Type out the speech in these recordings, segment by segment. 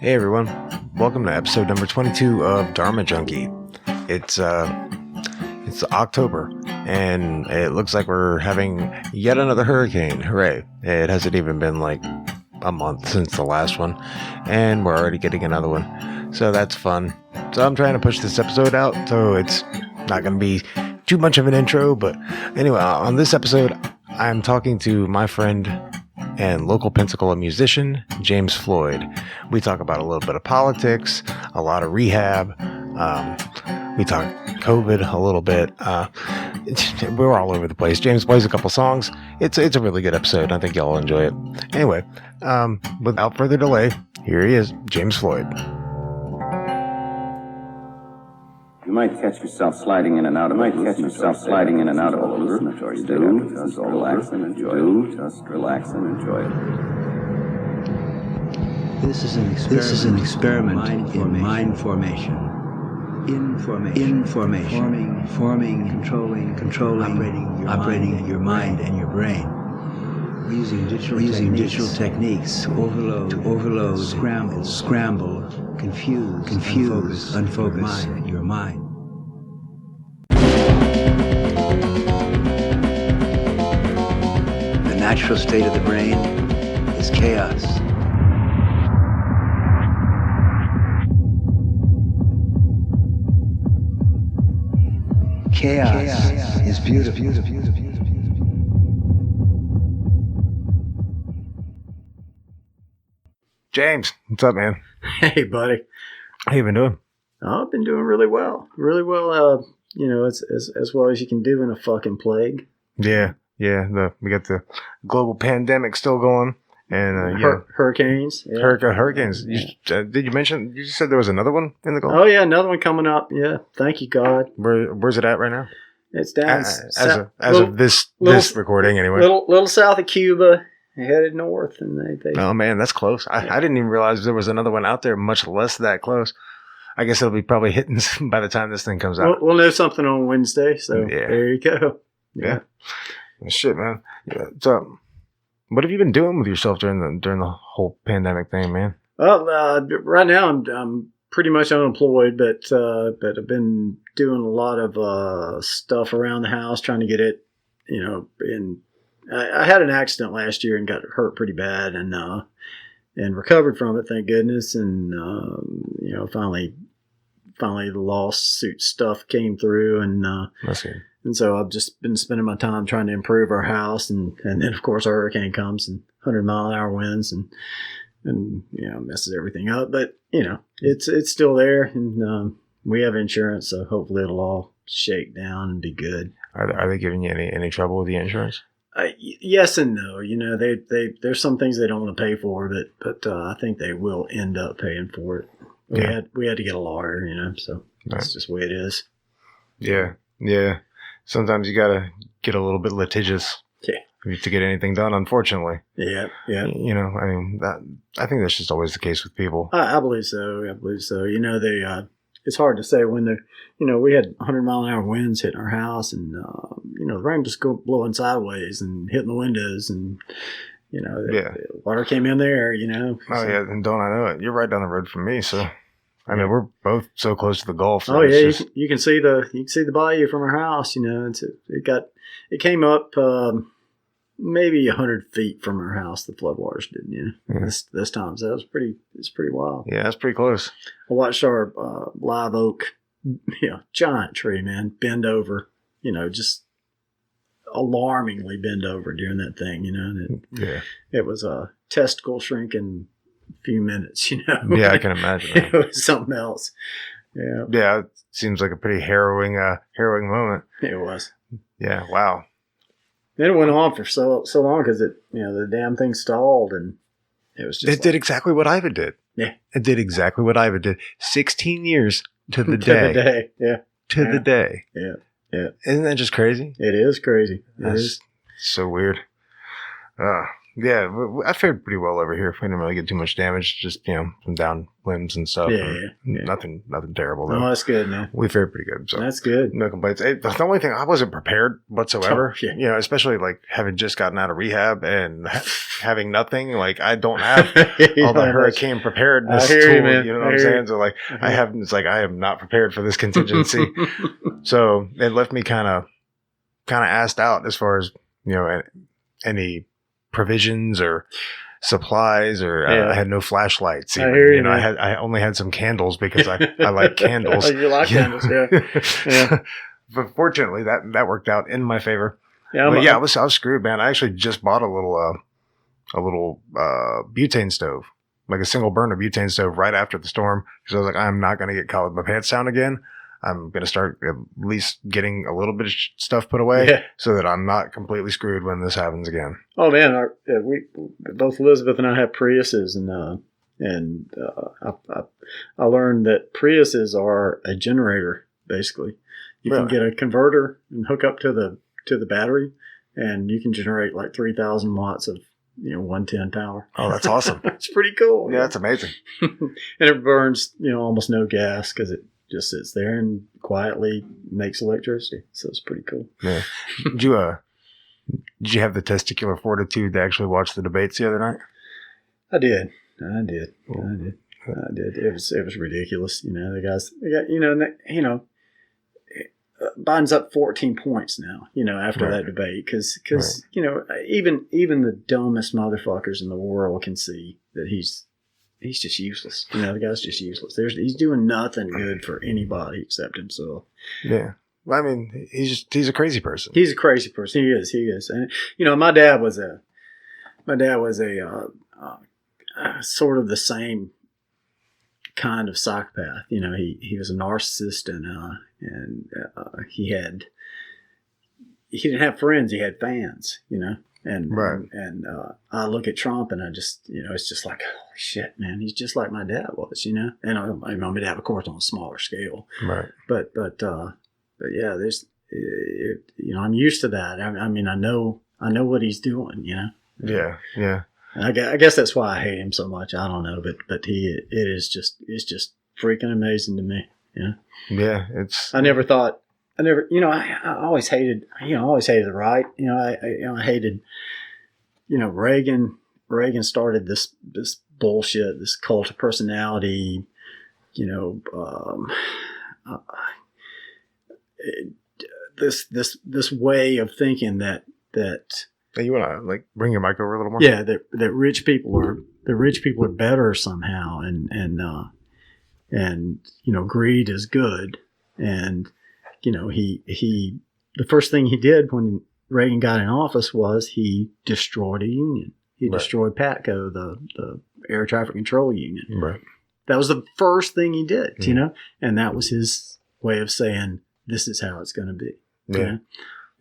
Hey everyone, welcome to episode number 22 of Dharma Junkie. It's October, and it looks like we're having yet another hurricane. Hooray! It hasn't even been like a month since the last one, and we're already getting another one. So that's fun. So I'm trying to push this episode out, so it's not going to be too much of an intro. But anyway, on this episode, I'm talking to my friend and local Pensacola musician, James Floyd. We talk about a little bit of politics, a lot of rehab. We talk COVID a little bit. We're all over the place. James plays a couple songs. It's a really good episode. I think y'all will enjoy it. Anyway, without further delay, here he is, James Floyd. You might catch yourself sliding in and out of a hallucinatory state. Just relax and enjoy it. Just relax and enjoy it. This is an experiment in mind formation. Information. Forming, controlling, operating your mind and your brain. Using digital techniques to overload, scramble, confuse, unfocus your mind. The natural state of the brain is chaos. Chaos is beautiful. James, what's up, man? Hey, buddy. How you been doing? I've been doing really well. Really well, as well as you can do in a fucking plague. Yeah. We got the global pandemic still going, and Hurricanes. Yeah. Hurricanes. Did you mention? You said there was another one in the Gulf? Oh, yeah, another one coming up. Yeah, thank you, God. Where's it at right now? It's down Of this recording, anyway. Little south of Cuba, headed north, and they. Oh man, that's close. I didn't even realize there was another one out there, much less that close. I guess it'll be probably hitting by the time this thing comes out. We'll know something on Wednesday, so there you go. Yeah. Shit, man. Yeah. So, what have you been doing with yourself during the whole pandemic thing, man? Well, right now I'm pretty much unemployed, but I've been doing a lot of stuff around the house, trying to get it, I had an accident last year and got hurt pretty bad, and recovered from it, thank goodness. And finally the lawsuit stuff came through, and so I've just been spending my time trying to improve our house, and then of course a hurricane comes and 100-mile-an-hour winds and messes everything up. But it's still there, and we have insurance, so hopefully it'll all shake down and be good. Are they giving you any trouble with the insurance? Yes and no. There's some things they don't want to pay for, but I think they will end up paying for it. We had to get a lawyer, so that's just the way it is. Yeah. Sometimes you gotta get a little bit litigious. To get anything done, unfortunately. Yeah. I think that's just always the case with people. I believe so. It's hard to say when we had 100-mile-an-hour winds hitting our house, and the rain was blowing sideways and hitting the windows, and the water came in there. Oh yeah, and don't I know it? You're right down the road from me, so we're both so close to the Gulf. So you can see the bayou from our house. It came up maybe 100 feet from our house. The floodwaters did. This time, so it's pretty wild. Yeah, that's pretty close. I watched our live oak, giant tree, man, bend over. Just alarmingly bend over during that thing. And it was a testicle shrink in a few minutes. Yeah, I can imagine. It was something else. Yeah, it seems like a pretty harrowing moment. It was. Yeah. Wow. Then it went on for so long because the damn thing stalled, and it was just. It did exactly what Iva did. Yeah. It did exactly what Iva did. 16 years to the day. Yeah. To the day. Yeah. Isn't that just crazy? It is crazy. That's so weird. Yeah, I fared pretty well over here. We didn't really get too much damage, just some down limbs and stuff. Yeah. Nothing terrible though. Oh, that's good, man. We fared pretty good, so That's good. no complaints. The only thing, I wasn't prepared whatsoever. Oh, yeah. Especially like having just gotten out of rehab and having nothing. Like I don't have all the hurricane preparedness I hear tool. you, man. You know what I'm saying? So like I haven't. It's like I am not prepared for this contingency. So it left me kind of assed out as far as any provisions or supplies, or I had no flashlights. Even. I hear you, I only had some candles because I like candles. You like candles, yeah. But fortunately, that worked out in my favor. Yeah, I was screwed, man. I actually just bought a little butane stove, like a single burner butane stove, right after the storm, because I was like, I'm not going to get caught with my pants down again. I'm going to start at least getting a little bit of stuff put away so that I'm not completely screwed when this happens again. Oh man, we both Elizabeth and I have Priuses, and I learned that Priuses are a generator. Basically, you can get a converter and hook up to the battery, and you can generate like 3,000 watts of 110 power. Oh, that's awesome! It's pretty cool. Yeah, that's amazing. And it burns almost no gas because it just sits there and quietly makes electricity. So it's pretty cool. Yeah. Did you have the testicular fortitude to actually watch the debates the other night? I did. It was ridiculous. The guys, Biden's up 14 points now, after that debate. Because even the dumbest motherfuckers in the world can see that he's just useless. The guy's just useless. He's doing nothing good for anybody except himself. Yeah. Well, I mean, he's a crazy person. He's a crazy person. He is. And my dad was a sort of the same kind of psychopath. He was a narcissist, and he didn't have friends. He had fans. And I look at Trump and I just, it's just like, holy shit, man, he's just like my dad was, and my dad, of course, on a smaller scale. Right. But yeah, there's, I'm used to that. I mean, I know what he's doing, Yeah. Yeah. And I guess that's why I hate him so much. I don't know, but it's just freaking amazing to me. Yeah. I always hated the right. I hated, Reagan. Reagan started this bullshit, this cult of personality, this way of thinking that. Hey, you want to bring your mic over a little more? Yeah, that rich people are better somehow, and greed is good, and he the first thing he did when Reagan got in office was he destroyed a union. He destroyed PATCO, the air traffic control union. Right. That was the first thing he did, and that was his way of saying this is how it's going to be. Yeah.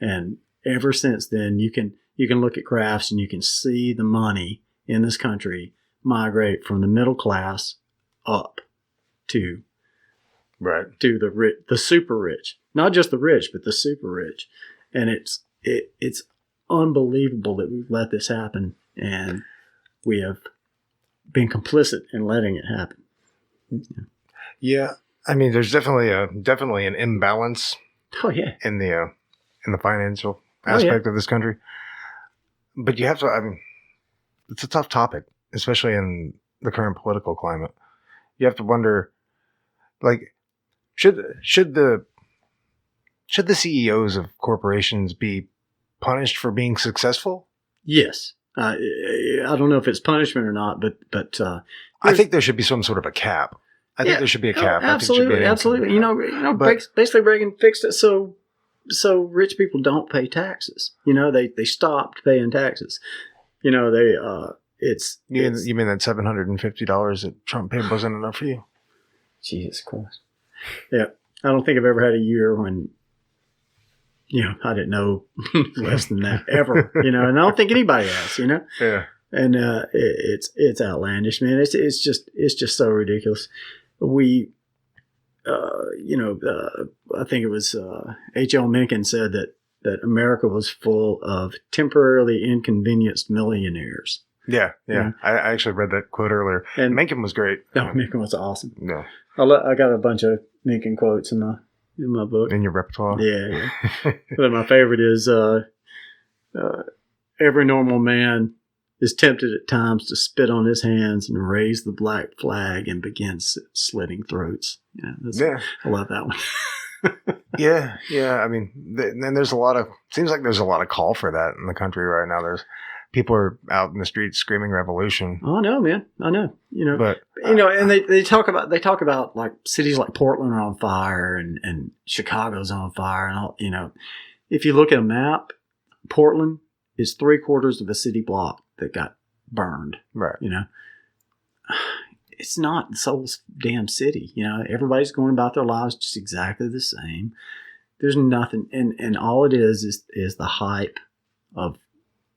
And ever since then, you can look at graphs and you can see the money in this country migrate from the middle class up to the super rich. Not just the rich, but the super rich. And it's unbelievable that we've let this happen, and we have been complicit in letting it happen. Yeah, I mean, there's definitely an imbalance. Oh yeah, in the financial aspect of this country. But you have to. I mean, it's a tough topic, especially in the current political climate. You have to wonder, should the CEOs of corporations be punished for being successful? Yes. I don't know if it's punishment or not, but I think there should be some sort of a cap. I think there should be a cap. Absolutely, absolutely. Basically Reagan fixed it so rich people don't pay taxes. They stopped paying taxes. You mean that $750 that Trump paid wasn't enough for you? Jesus Christ. Yeah, I don't think I've ever had a year when I didn't know less than that ever, and I don't think anybody has, Yeah. And it's outlandish, man. It's just so ridiculous. I think it was H.L. Mencken said that that America was full of temporarily inconvenienced millionaires. Yeah. Yeah. I actually read that quote earlier. And Mencken was great. Mencken was awesome. Yeah. I got a bunch of Mencken quotes in my book. In your repertoire. Yeah. But my favorite is every normal man is tempted at times to spit on his hands and raise the black flag and begin slitting throats. Yeah, I love that one. Yeah. I mean, then there's seems like there's a lot of call for that in the country right now. There's people are out in the streets screaming revolution. Oh, I know, man. I know. But and they talk about like cities like Portland are on fire and Chicago's on fire and all. If you look at a map, Portland is 3/4 of a city block that got burned. Right. It's not the whole damn city. Everybody's going about their lives just exactly the same. There's nothing, and all it is the hype of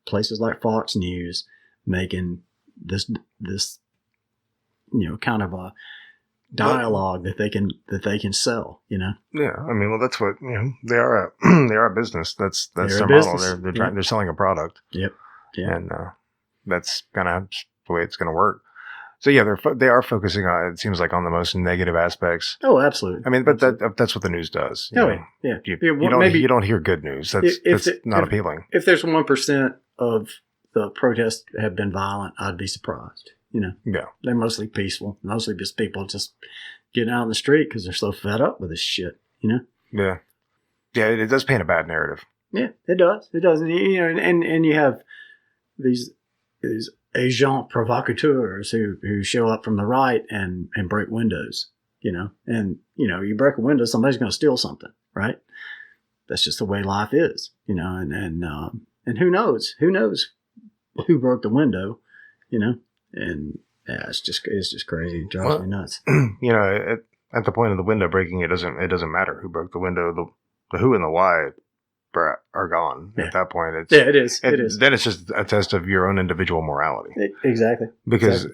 places like Fox News making this kind of a dialogue that they can sell. Yeah, I mean, well, that's what they are. They are a business. That's their model. They're selling a product. Yep. Yeah. And that's kind of the way it's going to work. So yeah, they are focusing on, it seems like, on the most negative aspects. Oh, absolutely. I mean, but that's what the news does. Yeah. You don't hear good news. That's not appealing. If there's 1% of the protests have been violent, I'd be surprised. Yeah, they're mostly peaceful, mostly just people just getting out in the street because they're so fed up with this shit. Yeah, it does paint a bad narrative. Yeah, it does. And you have these agents provocateurs who show up from the right and break windows. And you break a window, somebody's going to steal something, right? That's just the way life is. And who knows who broke the window, and yeah, it's just crazy. It drives me nuts. At the point of the window breaking, it doesn't matter who broke the window. The who and the why are gone. Yeah. At that point. It is. Then it's just a test of your own individual morality. Exactly. Because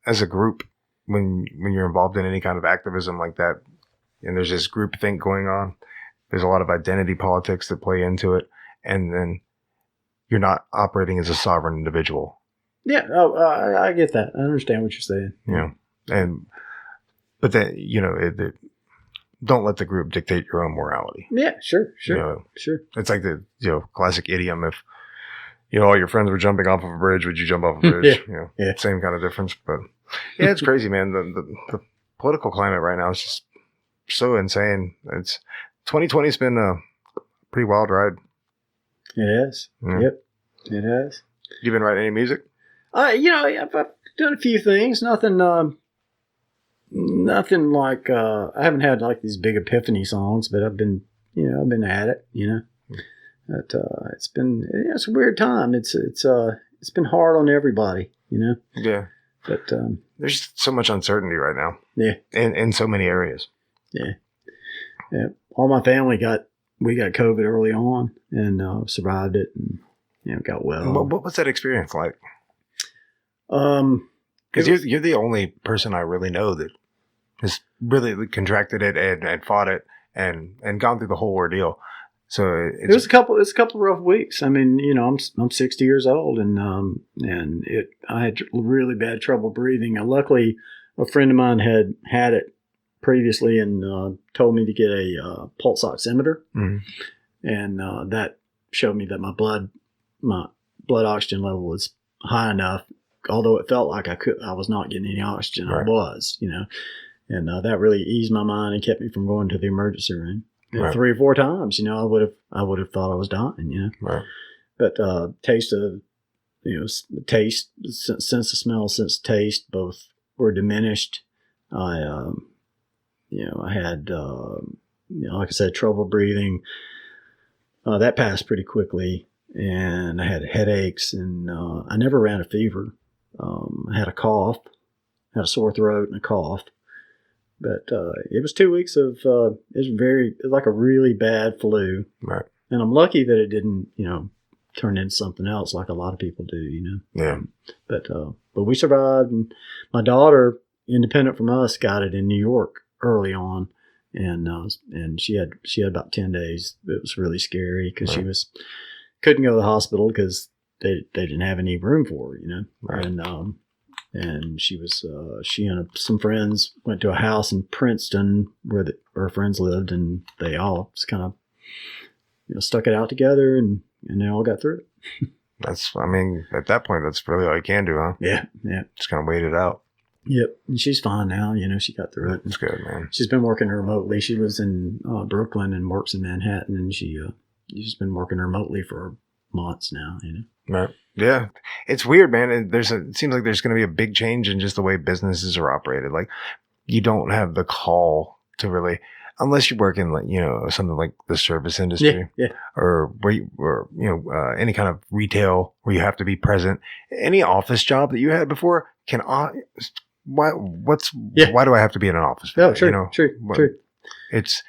as a group, when you're involved in any kind of activism like that, and there's this group think going on, there's a lot of identity politics that play into it, and then you're not operating as a sovereign individual. Yeah, I get that. I understand what you're saying. But then don't let the group dictate your own morality. Yeah, sure. It's like the classic idiom: if all your friends were jumping off of a bridge, would you jump off a bridge? Yeah. Same kind of difference. But yeah, it's crazy, man. The political climate right now is just so insane. 2020's been a pretty wild ride. It has. Yeah. Yep, it has. You been writing any music? I've done a few things. Nothing like I haven't had like these big epiphany songs, but I've been at it. But it's a weird time. It's been hard on everybody. Yeah. But there's so much uncertainty right now. Yeah. In so many areas. Yeah. Yeah. All my family got COVID early on and survived it and got well. What was that experience like? Because you're the only person I really know that has really contracted it and fought it and gone through the whole ordeal. So it was a couple rough weeks. I mean, I'm 60 years old and I had really bad trouble breathing. And luckily, a friend of mine had it previously and told me to get a pulse oximeter, and that showed me that my blood oxygen level was high enough. Although it felt like I was not getting any oxygen, right. I was, and that really eased my mind and kept me from going to the emergency room. Right. 3 or 4 times, I would have thought I was dying, Right. But taste of, taste, sense of smell, sense of taste, both were diminished. I had, like I said, trouble breathing. That passed pretty quickly, and I had headaches, and I never ran a fever. I had a cough, had a sore throat and a cough. But it was 2 weeks of it was like a really bad flu. Right. And I'm lucky that it didn't, turn into something else like a lot of people do, Yeah. But we survived, and my daughter, independent from us, got it in New York early on, and she had about 10 days. It was really scary because she couldn't go to the hospital because they didn't have any room for her, Right. And she and some friends went to a house in Princeton where her friends lived, and they all just kind of stuck it out together, and they all got through it. At that point, that's really all you can do, huh? Yeah. Just kind of wait it out. Yep. And she's fine now. She got through it. It's good, man. She's been working remotely. She lives in Brooklyn and works in Manhattan, and she's been working remotely for months now. Right. Yeah. It's weird, man. It seems like there's going to be a big change in just the way businesses are operated. Like, you don't have the call to really, unless you work in something like the service industry, or any kind of retail where you have to be present. Any office job that you had before why do I have to be in an office? Oh, true. True. It's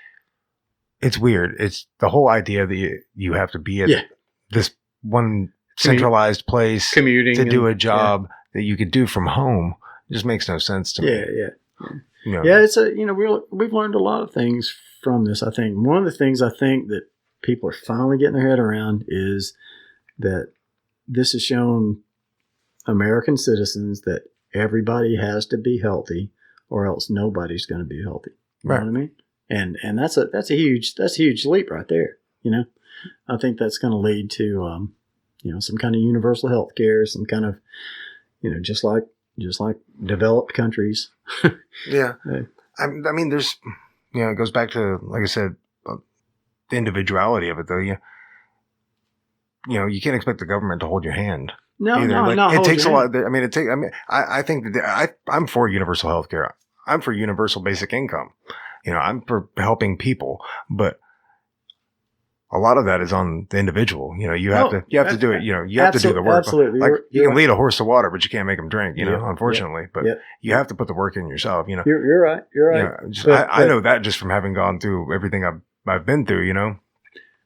weird. It's the whole idea that you have to be at this one centralized place commuting to do a job that you could do from home. It just makes no sense to me. Yeah, it's we've learned a lot of things from this. I think one of the things I think that people are finally getting their head around is that this has shown American citizens that everybody has to be healthy, or else nobody's going to be healthy. You know what I mean? And that's a huge leap right there. I think that's going to lead to some kind of universal health care, some kind of just like developed countries. Yeah. There's, it goes back to, like I said, the individuality of it, though. You can't expect the government to hold your hand. No, either. No. It takes a lot. I think that I'm for universal health care. I'm for universal basic income. I'm for helping people, but a lot of that is on the individual. You have to do it. You have to do the work. Absolutely. Like, you can lead a horse to water, but you can't make him drink. Unfortunately, but you have to put the work in yourself. You're right. You're right. I know that just from having gone through everything I've been through.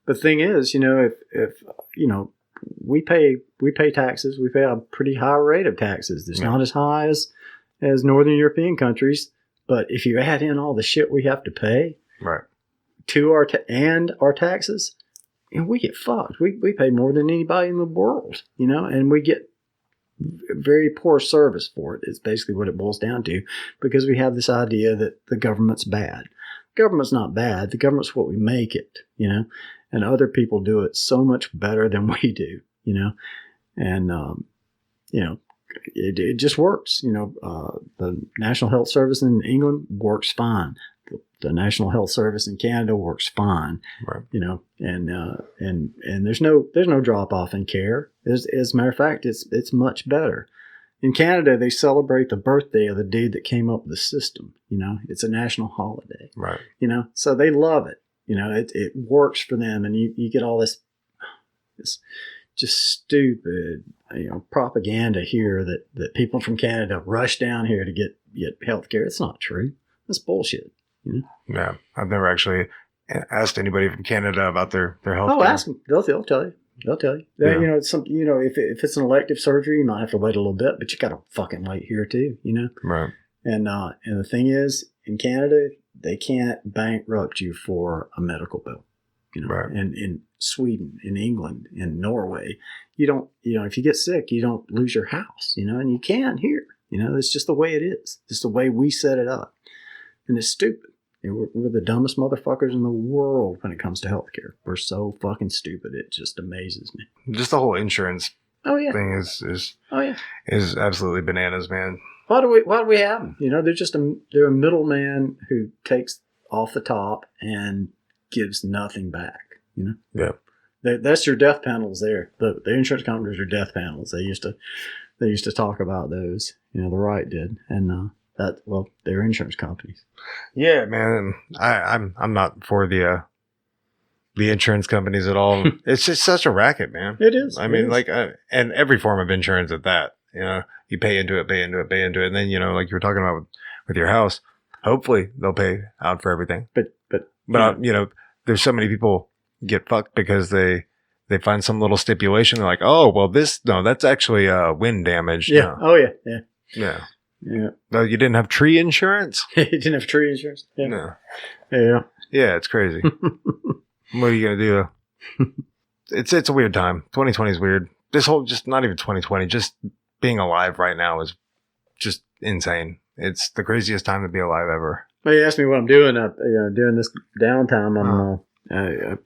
The thing is, if we pay taxes, we pay a pretty high rate of taxes. It's not as high as Northern European countries, but if you add in all the shit we have to pay, right, to our taxes, we get fucked. We pay more than anybody in the world, and we get very poor service for it. It's basically what it boils down to, because we have this idea that the government's bad. The government's not bad. The government's what we make it, and other people do it so much better than we do, and it just works. The National Health Service in England works fine. The National Health Service in Canada works fine, right. And there's no drop off in care. As a matter of fact, it's much better. In Canada, they celebrate the birthday of the dude that came up with the system. It's a national holiday, right? So they love it. It works for them, and you get all this just stupid, propaganda here that people from Canada rush down here to get health care. It's not true. That's bullshit. Yeah, I've never actually asked anybody from Canada about their health. Oh, ask them. They'll tell you. They'll tell you. Yeah. It's some. If it's an elective surgery, you might have to wait a little bit, but you got to fucking wait here too. Right. And the thing is, in Canada, they can't bankrupt you for a medical bill. Right. And in Sweden, in England, in Norway, you don't. If you get sick, you don't lose your house. And you can here. It's just the way it is. It's the way we set it up, and it's stupid. We're the dumbest motherfuckers in the world when it comes to healthcare. We're so fucking stupid. It just amazes me. Just the whole insurance thing is absolutely bananas, man. Why do we have them? They're a middleman who takes off the top and gives nothing back. Yeah. That's your death panels there. The insurance companies are death panels. They used to talk about those. The right did, and they're insurance companies. Yeah, man. I'm not for the insurance companies at all. It's just such a racket, man. It is. And every form of insurance at that. You pay into it, and then like you were talking about with your house. Hopefully they'll pay out for everything. But there's so many people get fucked because they find some little stipulation. They're like, oh well, that's actually wind damage. Yeah. No. Oh yeah. Yeah. Yeah. Yeah. No, you didn't have tree insurance? You didn't have tree insurance? Yeah. No. Yeah. Yeah, it's crazy. What are you gonna do? It's a weird time. 2020 is weird. This whole, just not even 2020, just being alive right now is just insane. It's the craziest time to be alive ever. Well, you asked me what I'm doing. During this downtime, I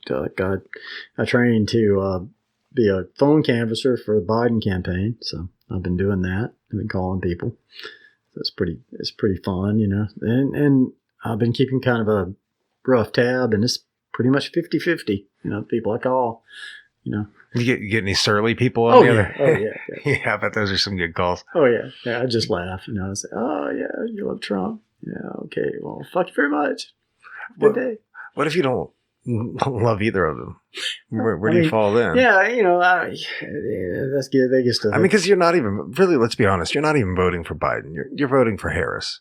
trained to be a phone canvasser for the Biden campaign. So I've been doing that. I've been calling people. So it's pretty fun, you know. And I've been keeping kind of a rough tab, and it's pretty much 50-50, you know, people I call, you know. You get any surly people on the other? Oh, yeah. Yeah, I bet those are some good calls. Oh, yeah. Yeah, I just laugh, you know. I say, oh, yeah, you love Trump. Yeah, okay. Well, fuck you very much. Good day. What if you don't love either of them? Where do you fall then? Yeah, you know, that's good. They get stuff. I mean, because you're not even, really, let's be honest, you're not even voting for Biden. You're voting for Harris.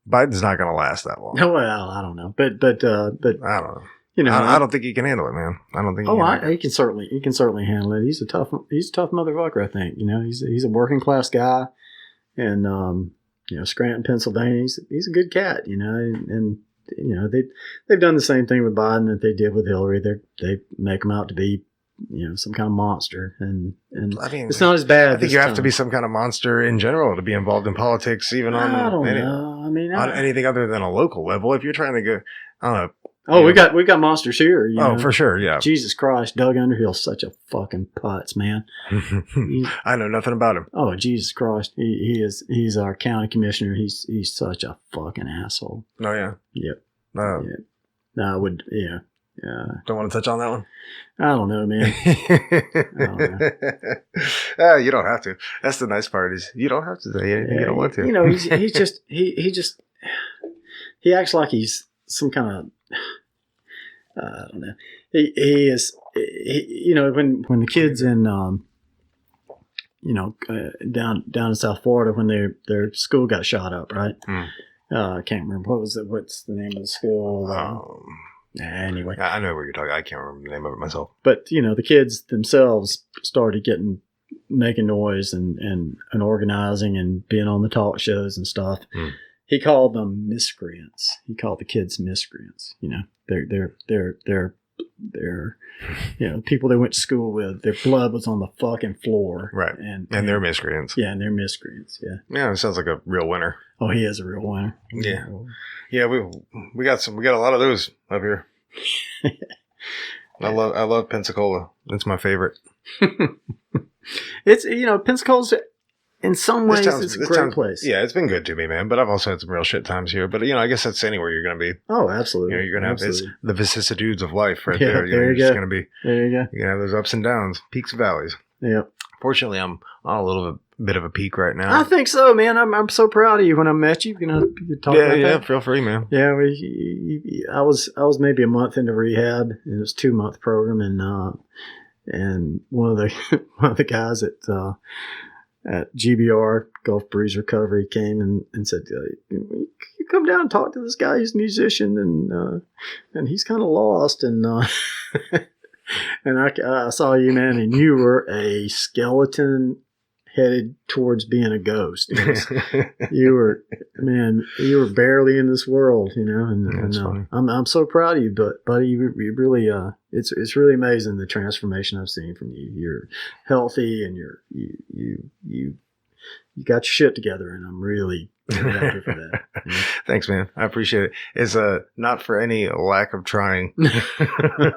Biden's not going to last that long. Well, I don't know. But I don't know. You know, I don't think he can handle it, man. I don't think. He can certainly handle it. He's a tough motherfucker. I think, you know, he's a working class guy, and you know, Scranton, Pennsylvania. He's a good cat, you know, and you know they've done the same thing with Biden that they did with Hillary. They make him out to be, you know, some kind of monster, and I mean, it's not as bad. I think you have to be some kind of monster in general to be involved in politics, even on I don't know. I mean, on anything other than a local level. If you're trying to go, I don't know. Oh, we got monsters here. You know? For sure, yeah. Jesus Christ, Doug Underhill's such a fucking putz, man. I know nothing about him. Oh, Jesus Christ, he's our county commissioner. He's such a fucking asshole. Oh yeah. Yep. Yeah. No, I would. Yeah. Don't want to touch on that one. I don't know, man. I don't know. You don't have to. That's the nice part, is you don't have to say anything you don't want to. You know, he's just he acts like he's some kind of, I don't know. He is, you know, when the kids in, you know, down in South Florida, when their school got shot up, right? I can't remember what's the name of the school. Anyway, I know where you're talking. I can't remember the name of it myself. But you know, the kids themselves started making noise and organizing and being on the talk shows and stuff. He called them miscreants. He called the kids miscreants. You know, they're you know, people they went to school with. Their blood was on the fucking floor. Right. And they're miscreants. Yeah, and they're miscreants. Yeah. Yeah, it sounds like a real winner. Oh, he is a real winner. Yeah. Yeah, we got a lot of those up here. I love Pensacola. It's my favorite. It's, you know, Pensacola's, in some ways, it's a great place. Yeah, it's been good to me, man. But I've also had some real shit times here. But, you know, I guess that's anywhere you're going to be. Oh, absolutely. You know, you're going to have the vicissitudes of life right Yeah, there. there you go. Just gonna be, there you go. You're going to have those ups and downs, peaks and valleys. Yeah. Fortunately, I'm on a little bit of a peak right now. I think so, man. I'm so proud of you. When I met you, you know, you talk about that. Feel free, man. Yeah, I was maybe a month into rehab, and it was a 2-month program, and one of the guys at GBR Gulf Breeze Recovery came and said, "You come down and talk to this guy. He's a musician, and he's kind of lost." And and I saw you, man, and you were a skeleton headed towards being a ghost. You were barely in this world, you know. And I'm so proud of you, buddy, you really it's really amazing the transformation I've seen from you. You're healthy, and you got your shit together, and I'm really happy for that. Yeah. Thanks, man. I appreciate it. It's not for any lack of trying. I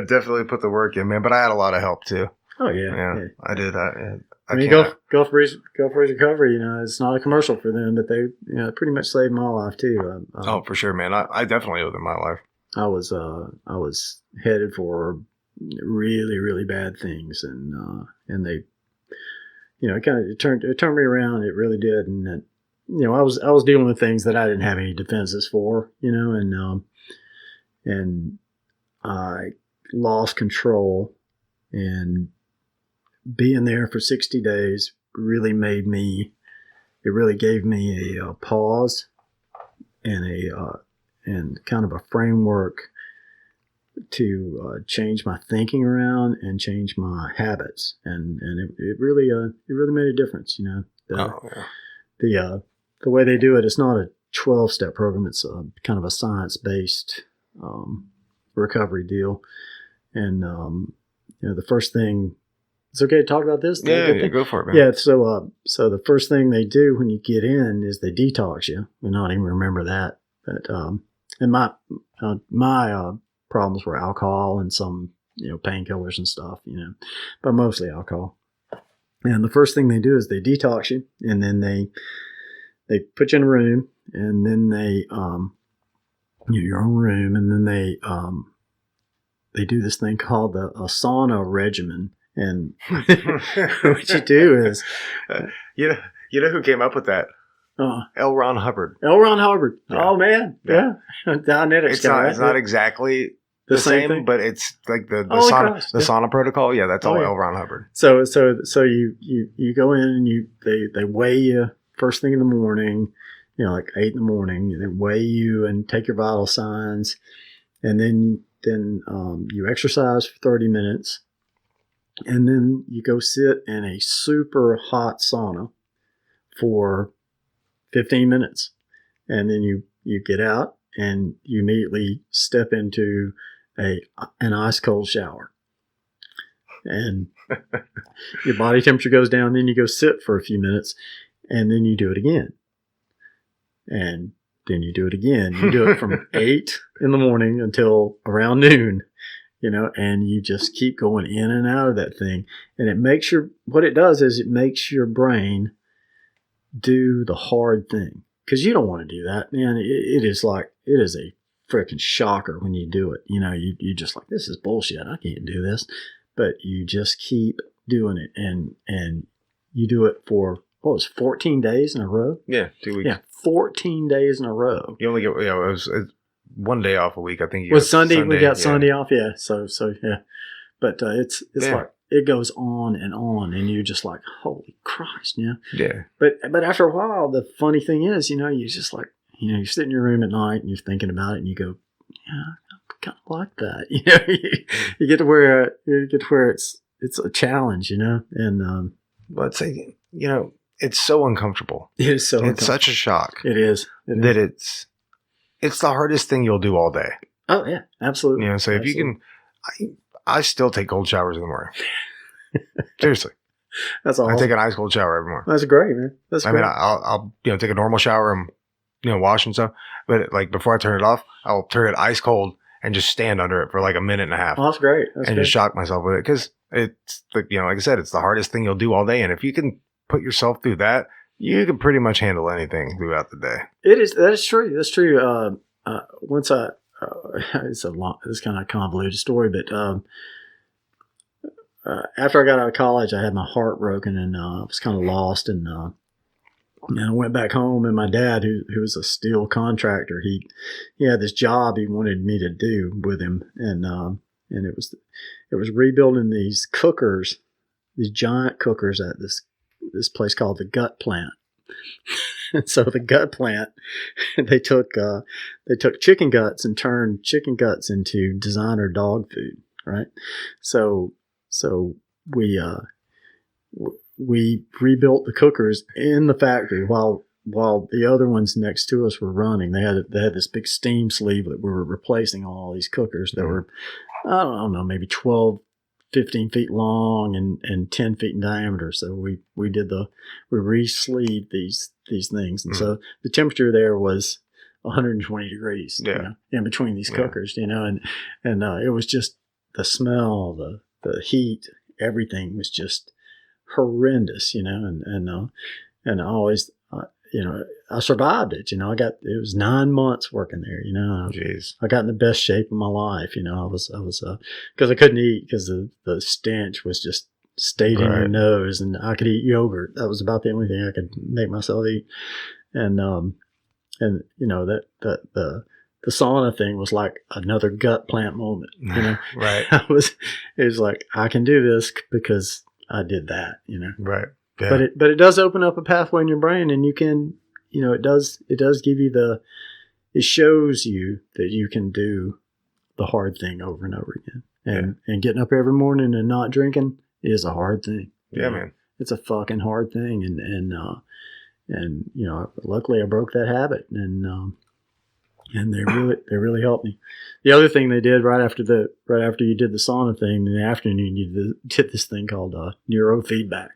definitely put the work in, man. But I had a lot of help too. Oh yeah. I did. I mean, Gulf Breeze Recovery. You know, it's not a commercial for them, but they, you know, pretty much saved my life too. For sure, man. I definitely owe them my life. I was headed for really, really bad things, and they, you know, it turned me around. It really did, and you know, I was dealing with things that I didn't have any defenses for, you know, and I lost control, and being there for 60 days really gave me a pause and kind of a framework to change my thinking around and change my habits, and it really made a difference, you know. the way they do it, it's not a 12-step program. It's a kind of a science-based recovery deal. And the first thing, it's okay to talk about this? Yeah, go for it, man. Yeah, so the first thing they do when you get in is they detox you. I don't even remember that. But and my problems were alcohol and some painkillers and stuff, but mostly alcohol. And the first thing they do is they detox you, and then they put you in a room, and then they your own room, and then they do this thing called a sauna regimen. And what you do is, you know who came up with that? L. Ron Hubbard. L. Ron Hubbard. Yeah. Oh man, yeah. Dianetics guy. It's not exactly the same thing? But it's like the sauna protocol. Yeah, that's all L. Ron Hubbard. So you go in and they weigh you first thing in the morning, like 8 in the morning. They weigh you and take your vital signs, and then you exercise for 30 minutes. And then you go sit in a super hot sauna for 15 minutes. And then you get out and you immediately step into an ice cold shower. And your body temperature goes down. Then you go sit for a few minutes, and then you do it again. And then you do it again. You do it from 8 in the morning until around noon. And you just keep going in and out of that thing. And it makes what it does is it makes your brain do the hard thing. Because you don't want to do that, man. It is a freaking shocker when you do it. You just like, this is bullshit. I can't do this. But you just keep doing it. And you do it for, 14 days in a row? Yeah, 2 weeks. Yeah, 14 days in a row. You only get, it's 1 day off a week. I think was Sunday. We got Sunday off. Yeah. So yeah, but it's like it goes on, and you're just like, holy Christ, Yeah. But after a while, the funny thing is, you just like, you sit in your room at night and you're thinking about it, and you go, yeah, I kind of like that. You get to where it's a challenge, and but say it's so uncomfortable. it is so. It's such a shock. It is that it's the hardest thing you'll do all day. Oh yeah, absolutely. So if you can, I still take cold showers in the morning. Seriously, that's all. I take an ice cold shower every morning. That's great, man. That's great. I mean, I'll take a normal shower and wash and stuff, but like before I turn it off, I'll turn it ice cold and just stand under it for like a minute and a half. Oh, that's great. Just shock myself with it, because it's like I said, it's the hardest thing you'll do all day, and if you can put yourself through that, you can pretty much handle anything throughout the day. That is true. That's true. Once it's kind of a convoluted story, but after I got out of college, I had my heart broken, and I was kind of lost, and I went back home, and my dad, who was a steel contractor, he had this job he wanted me to do with him, and it was rebuilding these cookers, these giant cookers at this place called the Gut Plant. And so the Gut Plant, they took chicken guts and turned chicken guts into designer dog food, right? So we rebuilt the cookers in the factory while the other ones next to us were running. They had this big steam sleeve that we were replacing on all these cookers that were, I don't know, maybe 12, 15 feet long and 10 feet in diameter. So we re-sleeved these things. And so the temperature there was 120 degrees in between these cookers, and it was just the smell, the heat, everything was just horrendous, and I always, I survived it, it was 9 months working there, Jeez. I got in the best shape of my life, I was, cause I couldn't eat because the stench was just stayed in your nose, and I could eat yogurt. That was about the only thing I could make myself eat. And that the sauna thing was like another Gut Plant moment, Right. it was like, I can do this because I did that, Right. Yeah. But it does open up a pathway in your brain, and you can, it does give you it shows you that you can do the hard thing over and over again. And getting up every morning and not drinking is a hard thing. Yeah, man. It's a fucking hard thing. luckily I broke that habit, and they really helped me. The other thing they did right after you did the sauna thing in the afternoon, you did this thing called neurofeedback,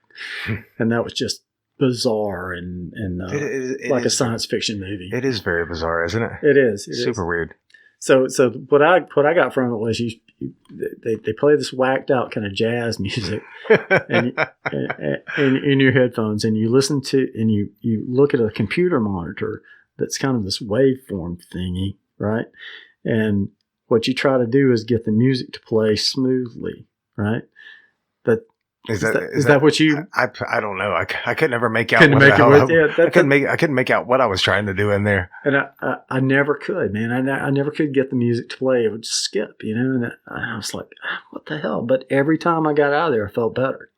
and that was just bizarre and It like a is science fiction movie. It is very bizarre, isn't it? It is. Super weird. So what I got from it was they play this whacked out kind of jazz music and in your headphones, and you listen to, and you look at a computer monitor that's kind of this waveform thingy, right? And what you try to do is get the music to play smoothly, right? Is that what you? I don't know. I could never make out. Couldn't make it with, yeah, I couldn't make out what I was trying to do in there. And I never could, man. I never could get the music to play. It would skip, and I was like, what the hell? But every time I got out of there, I felt better,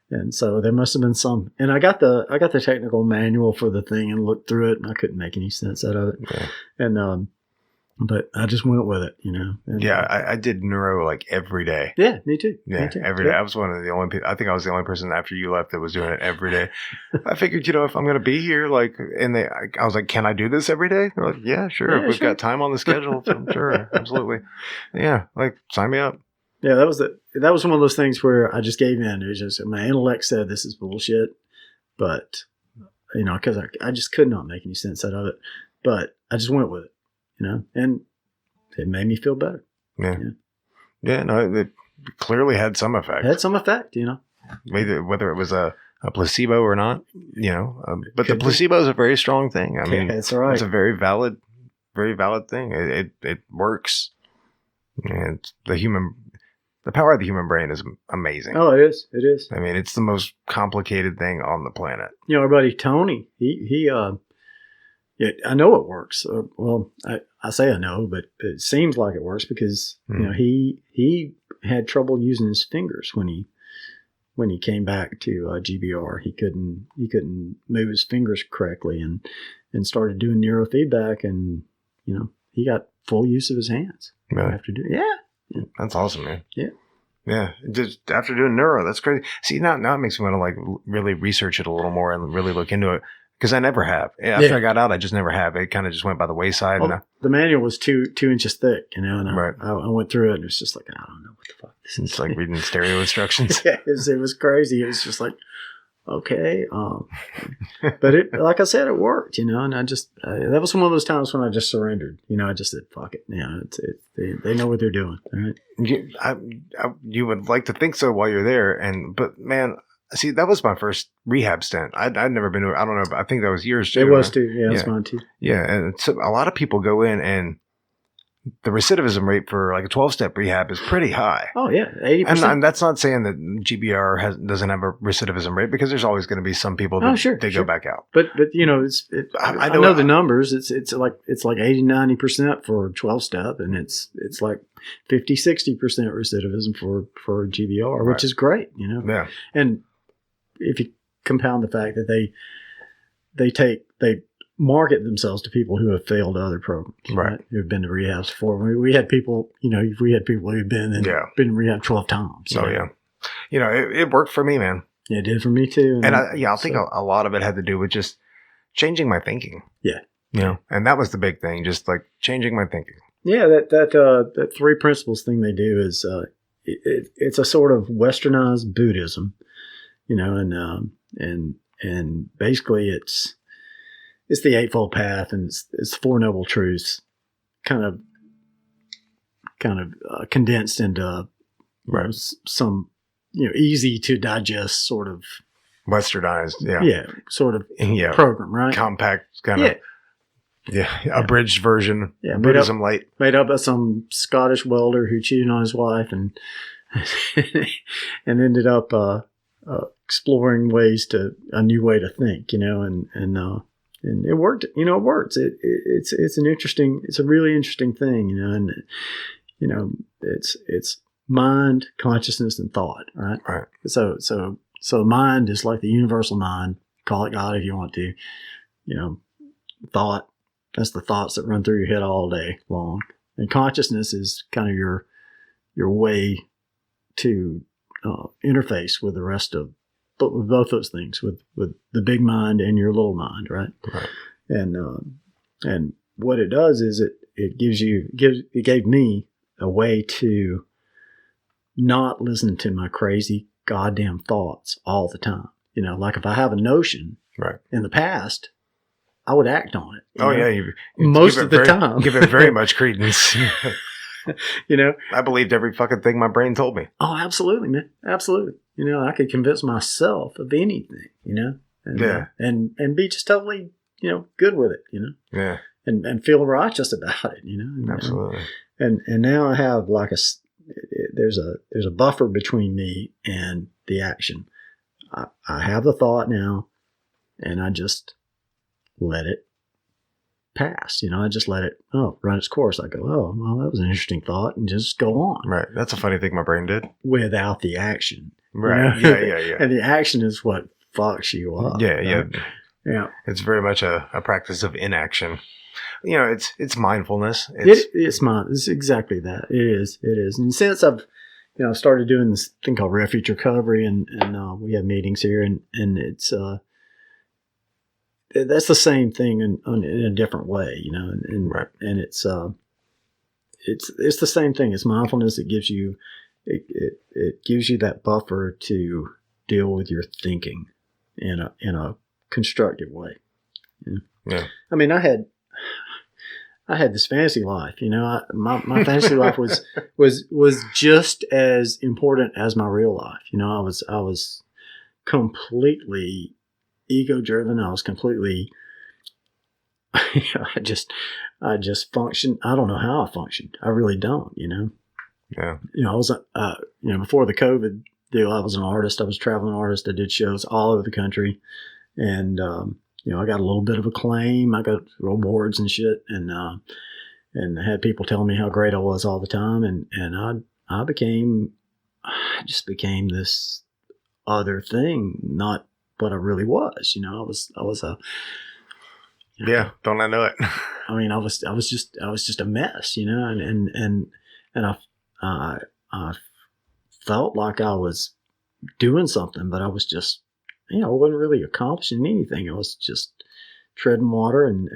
And so there must have been some. And I got the technical manual for the thing and looked through it, and I couldn't make any sense out of it. Yeah. And but I just went with it, And, yeah, I did neuro like every day. Yeah, me too. Yeah, me too. every day. I was one of the only people. I think I was the only person after you left that was doing it every day. I figured, if I'm going to be here, I was like, can I do this every day? They're like, yeah, sure. Yeah, We've sure. got time on the schedule. So sure, absolutely. Yeah, sign me up. Yeah, that was one of those things where I just gave in. It was just my intellect said this is bullshit, but because I just could not make any sense out of it. But I just went with it, and it made me feel better. Yeah. No, it clearly had some effect. It had some effect, Whether it was a placebo or not, but the Could be. placebo is a very strong thing. I mean, that's right. It's a very valid thing. It works. And the power of the human brain is amazing. Oh, it is. It is. I mean, it's the most complicated thing on the planet. Our buddy Tony, he I know it works. Well, I say I know, but it seems like it works because he had trouble using his fingers when he came back to GBR. He couldn't move his fingers correctly, and started doing neurofeedback, and he got full use of his hands. Really? After doing, yeah. That's awesome, man. Yeah. Yeah, just after doing neuro, that's crazy. See, now it makes me want to really research it a little more and really look into it. Because I never have. After I got out, I just never have. It kind of just went by the wayside. Well, the manual was 2 inches thick, and Right. I went through it, and it's just like, I don't know what the fuck this is. It's like reading stereo instructions. Yeah, it was crazy. It was just like, okay. But like I said, it worked, and I just, that was one of those times when I just surrendered. I just said, fuck it. They know what they're doing. All right. You would like to think so while you're there. But man, see, that was my first rehab stint. I'd never been to it. I don't know. But I think that was yours too. It was too. Yeah, it was mine too. Yeah. And so a lot of people go in, and the recidivism rate for like a 12-step rehab is pretty high. Oh yeah, 80%. And that's not saying that GBR doesn't have a recidivism rate, because there's always going to be some people that go back out. But I know the numbers. It's like 80-90% for 12-step, and it's like 50-60% recidivism for GBR, Right. which is great. Yeah. And if you compound the fact that they market themselves to people who have failed other programs, right? Who've been to rehabs before. We had people, who've been in rehab 12 times. So it worked for me, man. Yeah, it did for me too. And I think a lot of it had to do with just changing my thinking. Yeah. And that was the big thing, just like changing my thinking. Yeah, that 3 principles thing they do is it's a sort of westernized Buddhism, and basically it's the Eightfold Path, and it's 4 Noble Truths, kind of condensed into some easy to digest sort of westernized, program, right? Compact kind of. Yeah, abridged version. Yeah, Buddhism light. Made up by some Scottish welder who cheated on his wife and ended up exploring a new way to think, and it worked. It works. It's a really interesting thing, and it's mind, consciousness, and thought, right? Right. So mind is like the universal mind. Call it God if you want to. Thought. That's the thoughts that run through your head all day long. And consciousness is kind of your way to interface with the rest of but with both those things, with the big mind and your little mind, right? Right. And what it does is it gave me a way to not listen to my crazy goddamn thoughts all the time. You know, like if I have a notion Right. in the past, I would act on it. Oh, know? yeah. You Most give it of the time. Give it very much credence. You know? I believed every fucking thing my brain told me. Oh, absolutely, man. Absolutely. You know, I could convince myself of anything, you know? And, Yeah. And be just totally, you know, good with it, you know? Yeah. And feel righteous about it, you know? Absolutely. And now I have like there's a buffer between me and the action. I have the thought now, and I just let it pass. You know, I just let it run its course. I go, oh, well, that was an interesting thought, and just go on. Right. That's a funny thing my brain did. Without the action. Right. You know? Yeah. And the action is what fucks you up. Yeah, right? Yeah. It's very much a practice of inaction. You know, it's mindfulness. It's exactly that. It is. And since I've, you know, started doing this thing called refuge recovery, and we have meetings here, and it's that's the same thing in a different way, you know, and Right. and it's the same thing. It's mindfulness. It gives you it gives you that buffer to deal with your thinking in a constructive way. Yeah. I mean, I had this fantasy life, you know. My fantasy life was just as important as my real life. You know, I was completely ego driven. I was completely, I just functioned. I don't know how I functioned. I really don't, you know. Yeah. You know, I was, you know, before the COVID deal, I was an artist. I was a traveling artist. I did shows all over the country, and you know, I got a little bit of acclaim. I got awards and shit, and I had people telling me how great I was all the time, and I just became this other thing, not what I really was. You know, I was a Yeah. Don't I know it? I mean, I was just a mess, you know, and I felt like I was doing something, but I was just, you know, I wasn't really accomplishing anything. I was just treading water and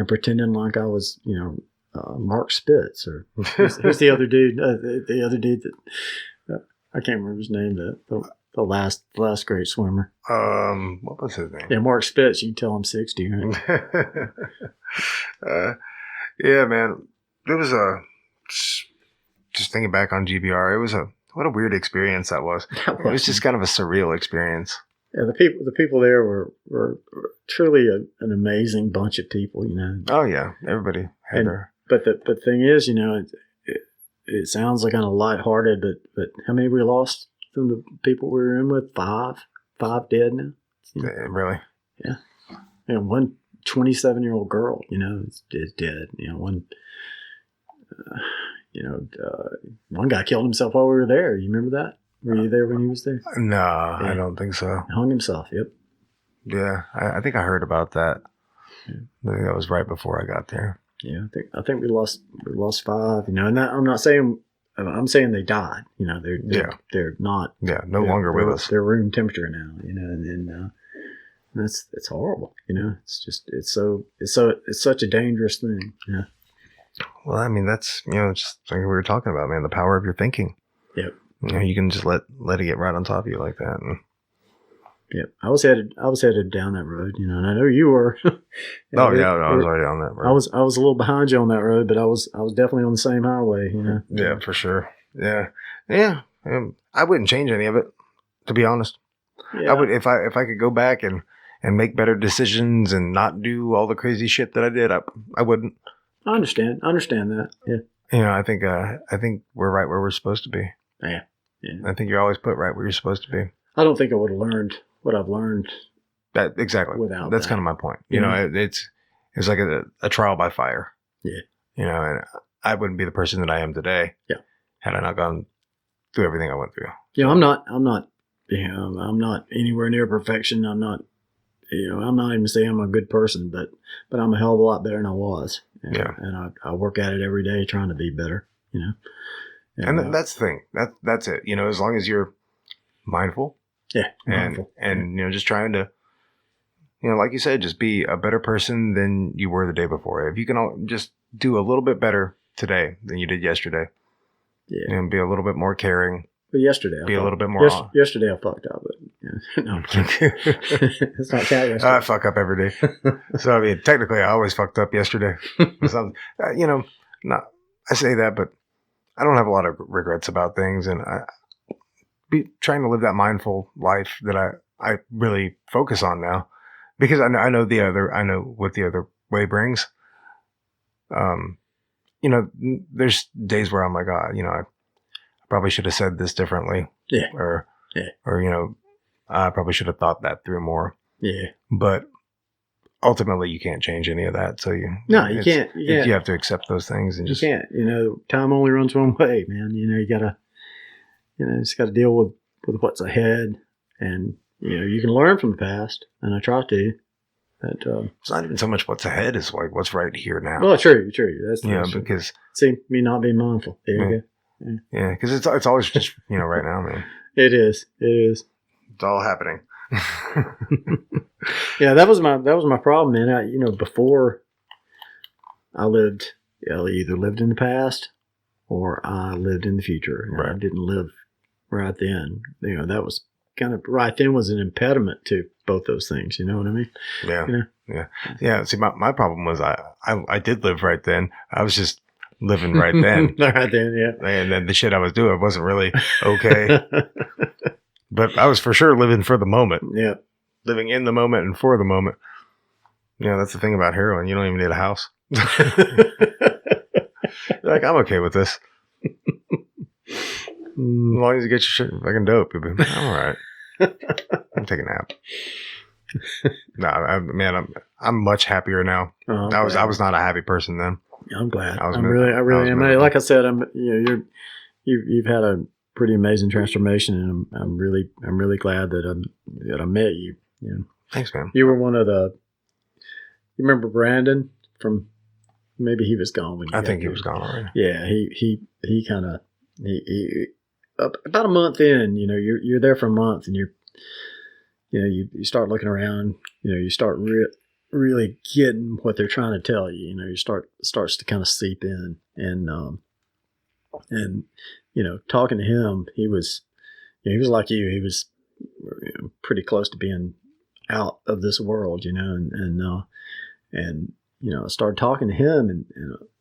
pretending like I was, you know, Mark Spitz, or who's the other dude? The other dude that I can't remember his name. The last great swimmer. What was his name? Yeah, Mark Spitz. You can tell I'm 60, right? Yeah, man. It was just thinking back on GBR. It was what a weird experience that was. It was just kind of a surreal experience. Yeah, the people there were truly an amazing bunch of people, you know. Oh yeah, everybody had their. But the thing is, you know, it sounds like kind of lighthearted, but how many we lost from the people we were in with? Five dead now. You know? Really? Yeah. You know, one 27-year-old girl, you know, is dead. You know, one. One guy killed himself while we were there. You remember that? Were you there when he was there? No, Yeah. I don't think so. Hung himself. Yep. Yeah, I think I heard about that. Yeah. I think that was right before I got there. Yeah, I think we lost 5. You know, and I'm not saying. I'm saying they died. You know, they're not. Yeah, no longer with us. They're room temperature now. You know, and it's horrible. You know, it's such a dangerous thing. Yeah. Well, I mean, that's, you know, just like we were talking about, man, the power of your thinking. Yep. You know, you can just let it get right on top of you like that. And, yep. I was headed down that road, you know, and I know you were. I was already on that road. I was a little behind you on that road, but I was definitely on the same highway, you know. Yeah, for sure. Yeah. Yeah. I wouldn't change any of it, to be honest. Yeah. I would, if I could go back and make better decisions and not do all the crazy shit that I did, I wouldn't. I understand that. Yeah. You know, I think we're right where we're supposed to be. Yeah. I think you're always put right where you're supposed to be. I don't think I would have learned what I've learned. That exactly. Without that's that. kind of my point. You know, it's like a trial by fire. Yeah. You know, and I wouldn't be the person that I am today. Yeah. Had I not gone through everything I went through. You know, I'm not. You know, I'm not anywhere near perfection. I'm not. You know, I'm not even saying I'm a good person, but I'm a hell of a lot better than I was. And I work at it every day trying to be better, you know. And that's the thing. That's it. You know, as long as you're mindful, Yeah. And just trying to, like you said, just be a better person than you were the day before. If you can just do a little bit better today than you did yesterday. Yeah. And be a little bit more caring. But yesterday, a little bit more. Yesterday, I fucked up. But no, it's not that yesterday. I fuck up every day. So technically, I always fucked up yesterday. I say that, but I don't have a lot of regrets about things, and I be trying to live that mindful life that I really focus on now, because I know what the other way brings. There's days where I'm like, I probably should have said this differently. Yeah. Or I probably should have thought that through more. Yeah. But ultimately, you can't change any of that. So you can't. You have to accept those things and you can't. Time only runs one way, man. You gotta, just gotta deal with what's ahead, and you can learn from the past, and I try to. But it's not even so much what's ahead; it's like what's right here now. Well, true. That's because see me not being mindful. There you go. Yeah, because it's always just right now, man. It is. It's all happening. Yeah, that was my problem, man. Before I lived, I either lived in the past or I lived in the future. Right. I didn't live right then. That was kind of right then was an impediment to both those things. You know what I mean? Yeah. Yeah. See, my problem was I did live right then. I was just living right then. Right then, yeah. And then the shit I was doing wasn't really okay. But I was for sure living for the moment. Yeah. Living in the moment and for the moment. That's the thing about heroin. You don't even need a house. Like, I'm okay with this. As long as you get your shit fucking dope, you'll be all right. I'm taking a nap. I'm mumuch happier now. Oh, I was not a happy person then. I'm glad. I really am. Like I said, you've had a pretty amazing transformation, and I'm really glad that I met you. Thanks, man. You were one of the. You remember Brandon from? Maybe he was gone when you. I think he was gone already. Yeah, he kind of about a month in. You're there for a month, and you start looking around. You start really getting what they're trying to tell you. You starts to kind of seep in, and talking to him, he was like you. He was pretty close to being out of this world, and I started talking to him, and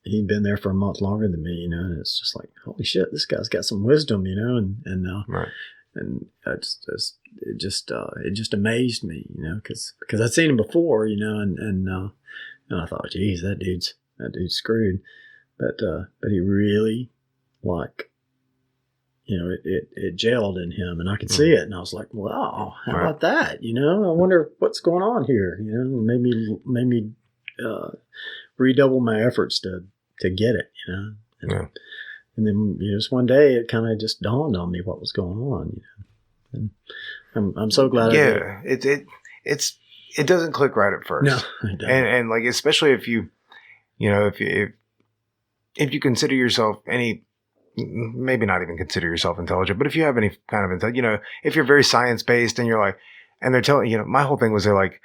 he'd been there for a month longer than me, and it's just like, holy shit, this guy's got some wisdom, Right. And it just amazed me, because I'd seen him before, and I thought, geez, that dude's screwed, but he really it gelled in him, and I could see it, and I was like, wow, how about that? I wonder what's going on here. It made me redouble my efforts to get it. And then just one day it kind of just dawned on me what was going on. And I'm so glad. Yeah, I did. It doesn't click right at first. No, it doesn't. And like, especially if you if you consider yourself maybe not even consider yourself intelligent, but if you have any kind of intelligence, if you're very science based and you're like, and they're telling, my whole thing was they're like,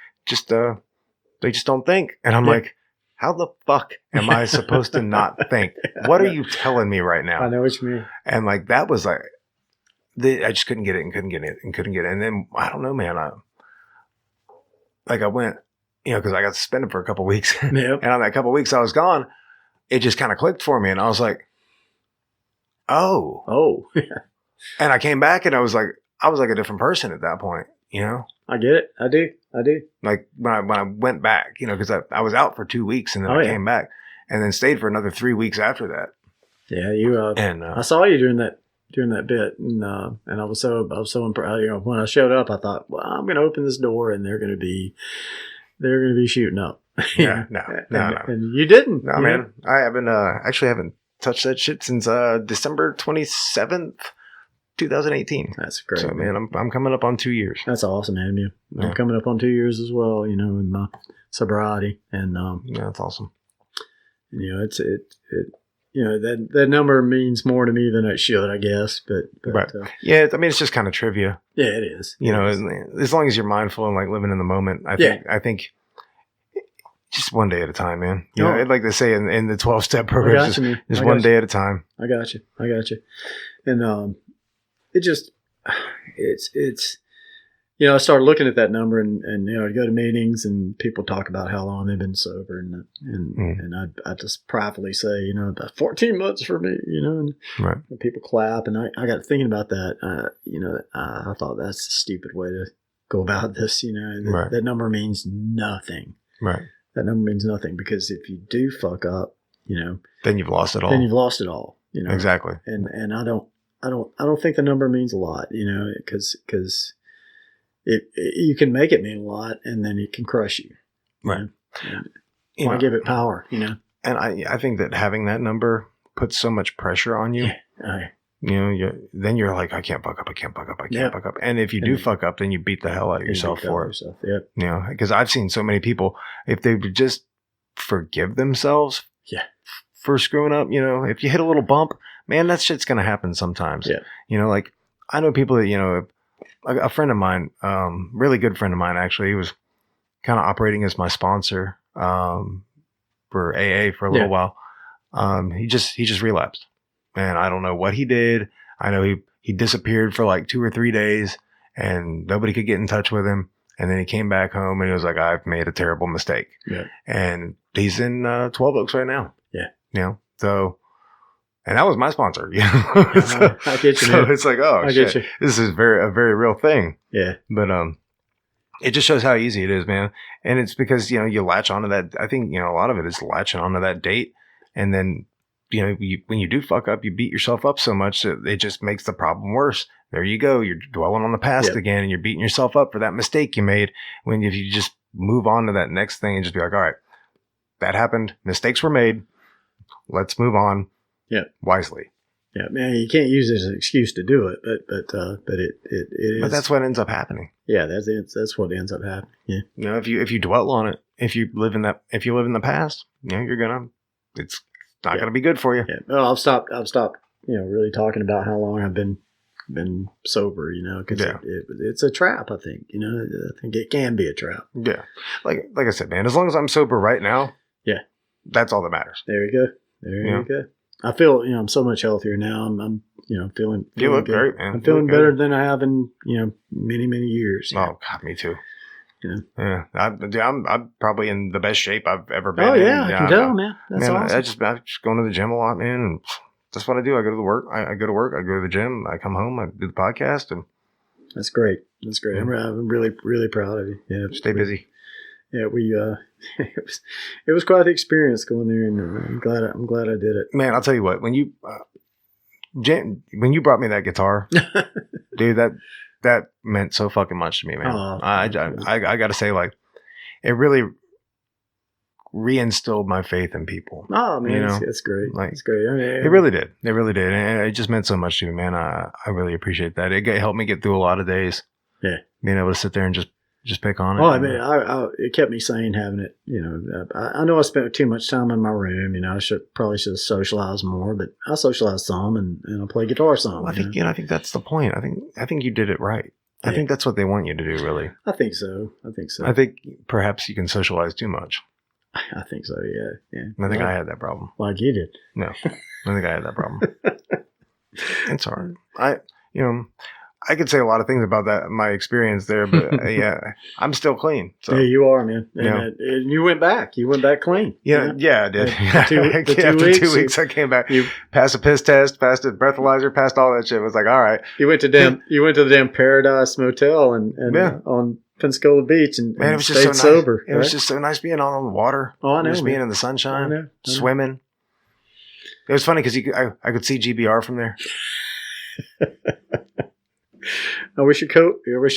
they just don't think. And I'm like, how the fuck am I supposed to not think? What are you telling me right now? I know what you mean. And like, that was like, I just couldn't get it. And then, I don't know, man. I went, because I got suspended for a couple of weeks. Yep. And on that couple of weeks I was gone, it just kind of clicked for me. And I was like, oh. And I came back and I was like a different person at that point, I get it. I do. Like when I went back, because I was out for 2 weeks and then I came back and then stayed for another 3 weeks after that. Yeah, you. And I saw you during that bit, and I was so impressed. When I showed up, I thought, well, I'm going to open this door, and they're going to be shooting up. Yeah, no. And you didn't. No, man. I haven't touched that shit since December 27th. 2018. That's great. So, man, I'm coming up on 2 years. That's awesome, man. I'm coming up on 2 years as well, in my sobriety. And yeah, that's awesome. It that number means more to me than it should, I guess. But Right. Yeah, I mean, it's just kind of trivia. yeah, it is. You know, as long as you're mindful and like living in the moment, I think just one day at a time, man. You know, like they say in the 12-step program, just one day at a time. I got you. And it's I started looking at that number and I'd go to meetings and people talk about how long they've been sober and I'd just pridefully say, about 14 months for me, and Right. people clap. And I got thinking about that. I thought that's a stupid way to go about this. Right. That number means nothing. Right. That number means nothing because if you do fuck up, then you've lost it all. Then you've lost it all. Exactly. And I don't think the number means a lot, because you can make it mean a lot and then it can crush you. Right. Why give it power, And I think that having that number puts so much pressure on you. Then you're like, I can't fuck up. Fuck up. And if you do fuck up, then you beat the hell out of yourself for it. Yep. Because I've seen so many people, if they would just forgive themselves for screwing up, if you hit a little bump, man, that shit's going to happen sometimes. Yeah. Like I know people that, a friend of mine, really good friend of mine, actually, he was kind of operating as my sponsor for AA for a little while. He just relapsed. And I don't know what he did. I know he disappeared for like 2 or 3 days and nobody could get in touch with him. And then he came back home and he was like, I've made a terrible mistake. Yeah. And he's in 12 Oaks right now. Yeah. So, and that was my sponsor. I get you. So it's like, oh, I shit. get you. This is a very real thing. Yeah. But it just shows how easy it is, man. And it's because, you latch onto that. I think, a lot of it is latching onto that date. And then, when you do fuck up, you beat yourself up so much that it just makes the problem worse. There you go. You're dwelling on the past again and you're beating yourself up for that mistake you made. When if you just move on to that next thing and just be like, all right, that happened. Mistakes were made. Let's move on. Yeah. Wisely. Yeah, man, you can't use it as an excuse to do it, but it is. But that's what ends up happening. Yeah, that's what ends up happening. Yeah. If you dwell on it, if you live in the past, it's not gonna be good for you. Yeah. Well, I've stopped. Really talking about how long I've been sober. Because it's a trap. I think. I think it can be a trap. Yeah. Like I said, man. As long as I'm sober right now. Yeah. That's all that matters. There you go. There you go. I feel, I'm so much healthier now. I'm feeling you look good. great, man. I'm feeling better than I have in, many, many years. Oh God, me too. Yeah. I'm probably in the best shape I've ever been. Oh yeah, in. I can tell, man. That's awesome. I just going to the gym a lot, man. And that's what I do. I go to work. I go to work. I go to the gym. I come home. I do the podcast, and that's great. That's great. Yeah. I'm really, really proud of you. Yeah. Stay busy. Yeah, it was quite the experience going there, and I'm glad I did it. Man, I'll tell you what. When you brought me that guitar, dude, that meant so fucking much to me, man. Oh, I got to say, like, it really reinstilled my faith in people. Oh man, it's great. Like, it's great. It really did. It really did, and it just meant so much to me, man. I really appreciate that. It helped me get through a lot of days. Yeah, being able to sit there and just pick on it. Oh, I mean, it kept me sane having it. I know I spent too much time in my room. I probably should have socialized more, but I socialized some and I play guitar some. Well, I think that's the point. I think you did it right. Yeah. I think that's what they want you to do, really. I think so. I think perhaps you can socialize too much. I think so. Yeah. I think I had that problem. Like you did. No, I think I had that problem. It's hard. I could say a lot of things about that, my experience there, but yeah, I'm still clean. So. Yeah, you are, man. And you went back. You went back clean. Yeah, I did. After 2 weeks, I came back. You passed a piss test, passed a breathalyzer, passed all that shit. It was like, all right. You went to the damn Paradise Motel and on Pensacola Beach and it was stayed just so nice. sober. It was just so nice being on the water. Oh, I know. Just being in the sunshine, swimming. It was funny because I could see GBR from there. I wish your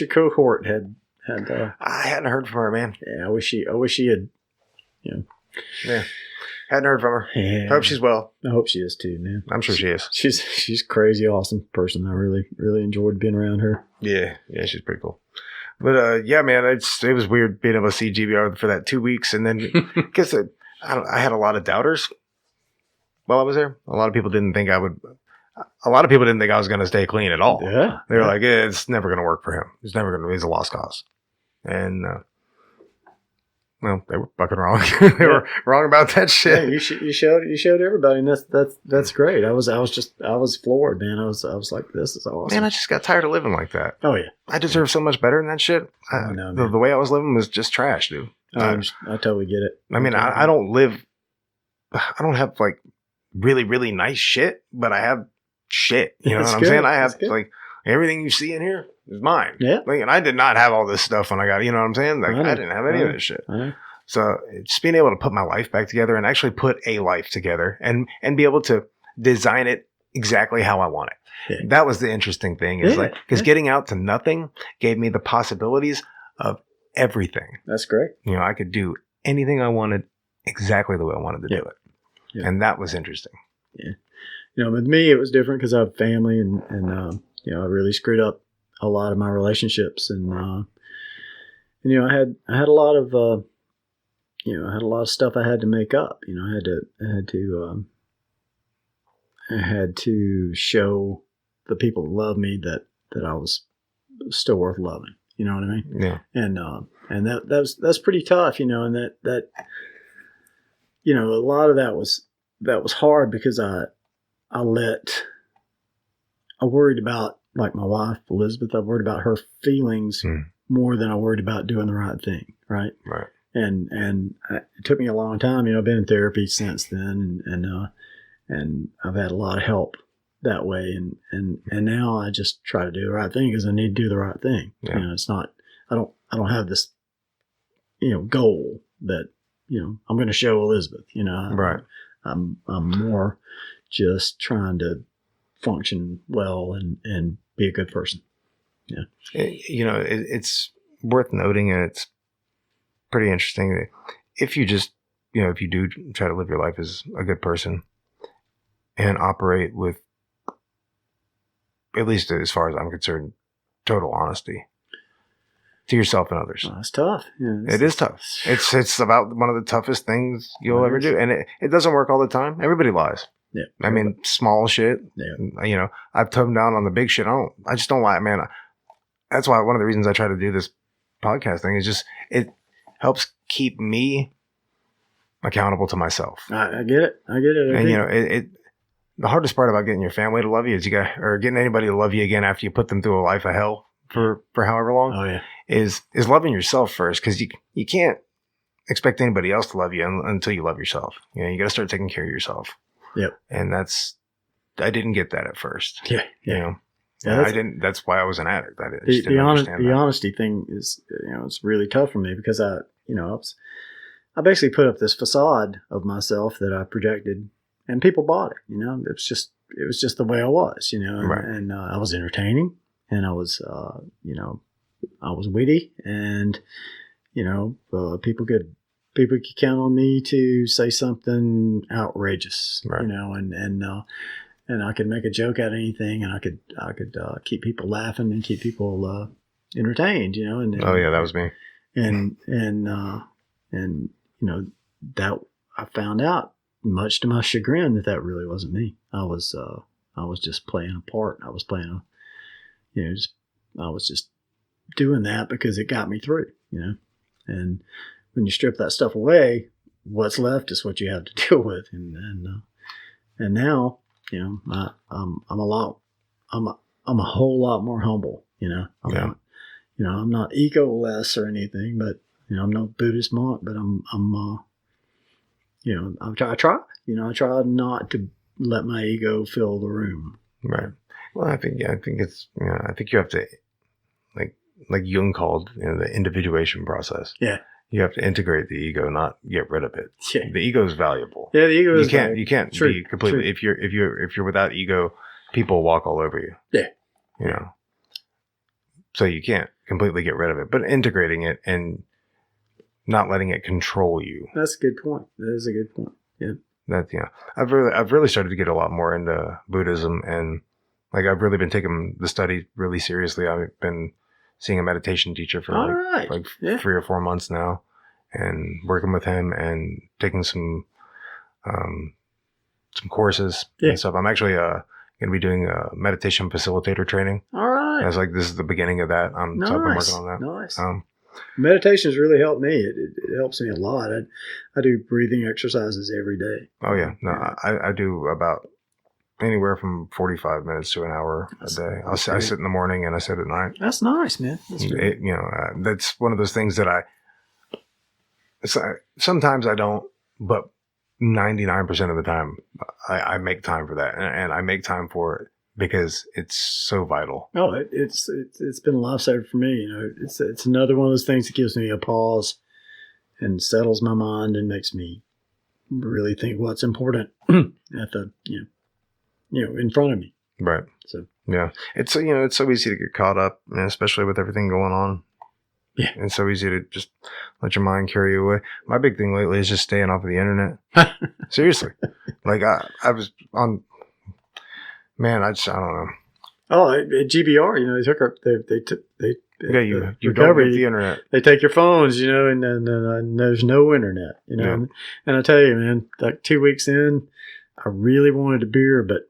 cohort had. I hadn't heard from her, man. Yeah, I wish she had. Yeah, hadn't heard from her. Yeah, hope she's well. I hope she is too, man. I'm sure she is. She's crazy, awesome person. I really, really enjoyed being around her. Yeah, she's pretty cool. But yeah, man, it was weird being able to see GBR for that 2 weeks, and then because I had a lot of doubters. while I was there. A lot of people didn't think I would. A lot of people didn't think I was going to stay clean at all. Yeah. They were like, it's never going to work for him. It's never going to. He's a lost cause. And well, they were fucking wrong. They were wrong about that shit. Yeah, you showed everybody, and that's great. I was floored, man. I was like, this is awesome. Man, I just got tired of living like that. Oh yeah, I deserve so much better than that shit. The way I was living was just trash, dude. I totally get it. I mean, I don't have like really, really nice shit, but I have shit. You know what I'm saying? I have like everything you see in here is mine. Yeah. Like, and I did not have all this stuff when I got, you know what I'm saying? Like, I didn't have any of this shit. So just being able to put my life back together and actually put a life together and be able to design it exactly how I want it. Yeah. That was the interesting thing is because getting out to nothing gave me the possibilities of everything. That's great. You know, I could do anything I wanted exactly the way I wanted to do it. Yeah. And that was interesting. Yeah. You know, with me, it was different because I have family and you know, I really screwed up a lot of my relationships and you know, I had a lot of, you know, I had a lot of stuff I had to make up. You know, I had to show the people that love me that I was still worth loving. You know what I mean? Yeah. And that's pretty tough, you know, and that you know, a lot of that was hard because I worried about, like my wife, Elizabeth, I worried about her feelings more than I worried about doing the right thing. Right. Right. And it took me a long time, you know, I've been in therapy since then and I've had a lot of help that way. And now I just try to do the right thing because I need to do the right thing. Yeah. You know, it's not, I don't have this, you know, goal that, you know, I'm going to show Elizabeth, you know, right. I'm more just trying to function well and be a good person. Yeah. You know, it's worth noting, and it's pretty interesting that if you just, you know, if you do try to live your life as a good person and operate with, at least as far as I'm concerned, total honesty to yourself and others. Well, that's tough. Yeah, it is tough. It's about one of the toughest things you'll ever do. And it doesn't work all the time. Everybody lies. Yeah. I mean, small shit. Yeah. You know, I've toned down on the big shit. I just don't lie, man. That's why one of the reasons I try to do this podcast thing is just, it helps keep me accountable to myself. I get it. And you know, the hardest part about getting your family to love you is or getting anybody to love you again after you put them through a life of hell for however long. Oh yeah. Is loving yourself first, because you can't expect anybody else to love you until you love yourself. You know, you got to start taking care of yourself. Yep. And I didn't get that at first. Yeah. You know, I didn't. That's why I was an addict. I just didn't understand the honesty thing is, you know, it's really tough for me because I basically put up this facade of myself that I projected, and people bought it. You know, it was just the way I was. You know, and I was entertaining, and I was, you know, I was witty, and you know, people could count on me to say something outrageous. Right. You know, and I could make a joke out of anything, and I could keep people laughing and keep people entertained, you know. And oh yeah, that was me. And you know, that I found out, much to my chagrin, that really wasn't me. I was just playing a part. I was playing I was just doing that because it got me through, you know. And when you strip that stuff away, what's left is what you have to deal with. And now, you know, I'm a whole lot more humble, you know. I'm not egoless or anything, but you know, I'm no Buddhist monk, but I'm you know, I try not to let my ego fill the room. Right. Well, I think it's, you know, I think you have to, like Jung called, you know, the individuation process. Yeah. You have to integrate the ego, not get rid of it. Yeah. The ego is valuable. Yeah, the ego is valuable. You can't be completely, if you're without ego, people walk all over you. Yeah. You know. So you can't completely get rid of it, but integrating it and not letting it control you. That's a good point. That is a good point. Yeah. I've really started to get a lot more into Buddhism, and like I've really been taking the study really seriously. I've been seeing a meditation teacher for 3 or 4 months now, and working with him and taking some some courses Yeah. and stuff. I'm actually going to be doing a meditation facilitator training. All right. I was like, this is the beginning of that. So I've been working on that. Nice. Um, Meditation has really helped me. It helps me a lot. I do breathing exercises every day. oh yeah, no, I do about anywhere from 45 minutes to an hour a day. I sit in the morning and I sit at night. That's nice, man. That's good. That's one of those things that sometimes I don't, but 99% of the time I make time for that, and I make time for it because it's so vital. Oh, it's been a lifesaver for me. It's another one of those things that gives me a pause and settles my mind and makes me really think what's important at the in front of me. Right. So yeah, it's it's so easy to get caught up, and especially with everything going on. Yeah, it's so easy to just let your mind carry you away. My big thing lately is just staying off of the internet. Seriously, like I was on. Man, I don't know. Oh, at GBR, they took our they Yeah, you don't recovery, get the internet. They take your phones, and there's no internet, Yeah. And I tell you, man, like 2 weeks in, I really wanted a beer, but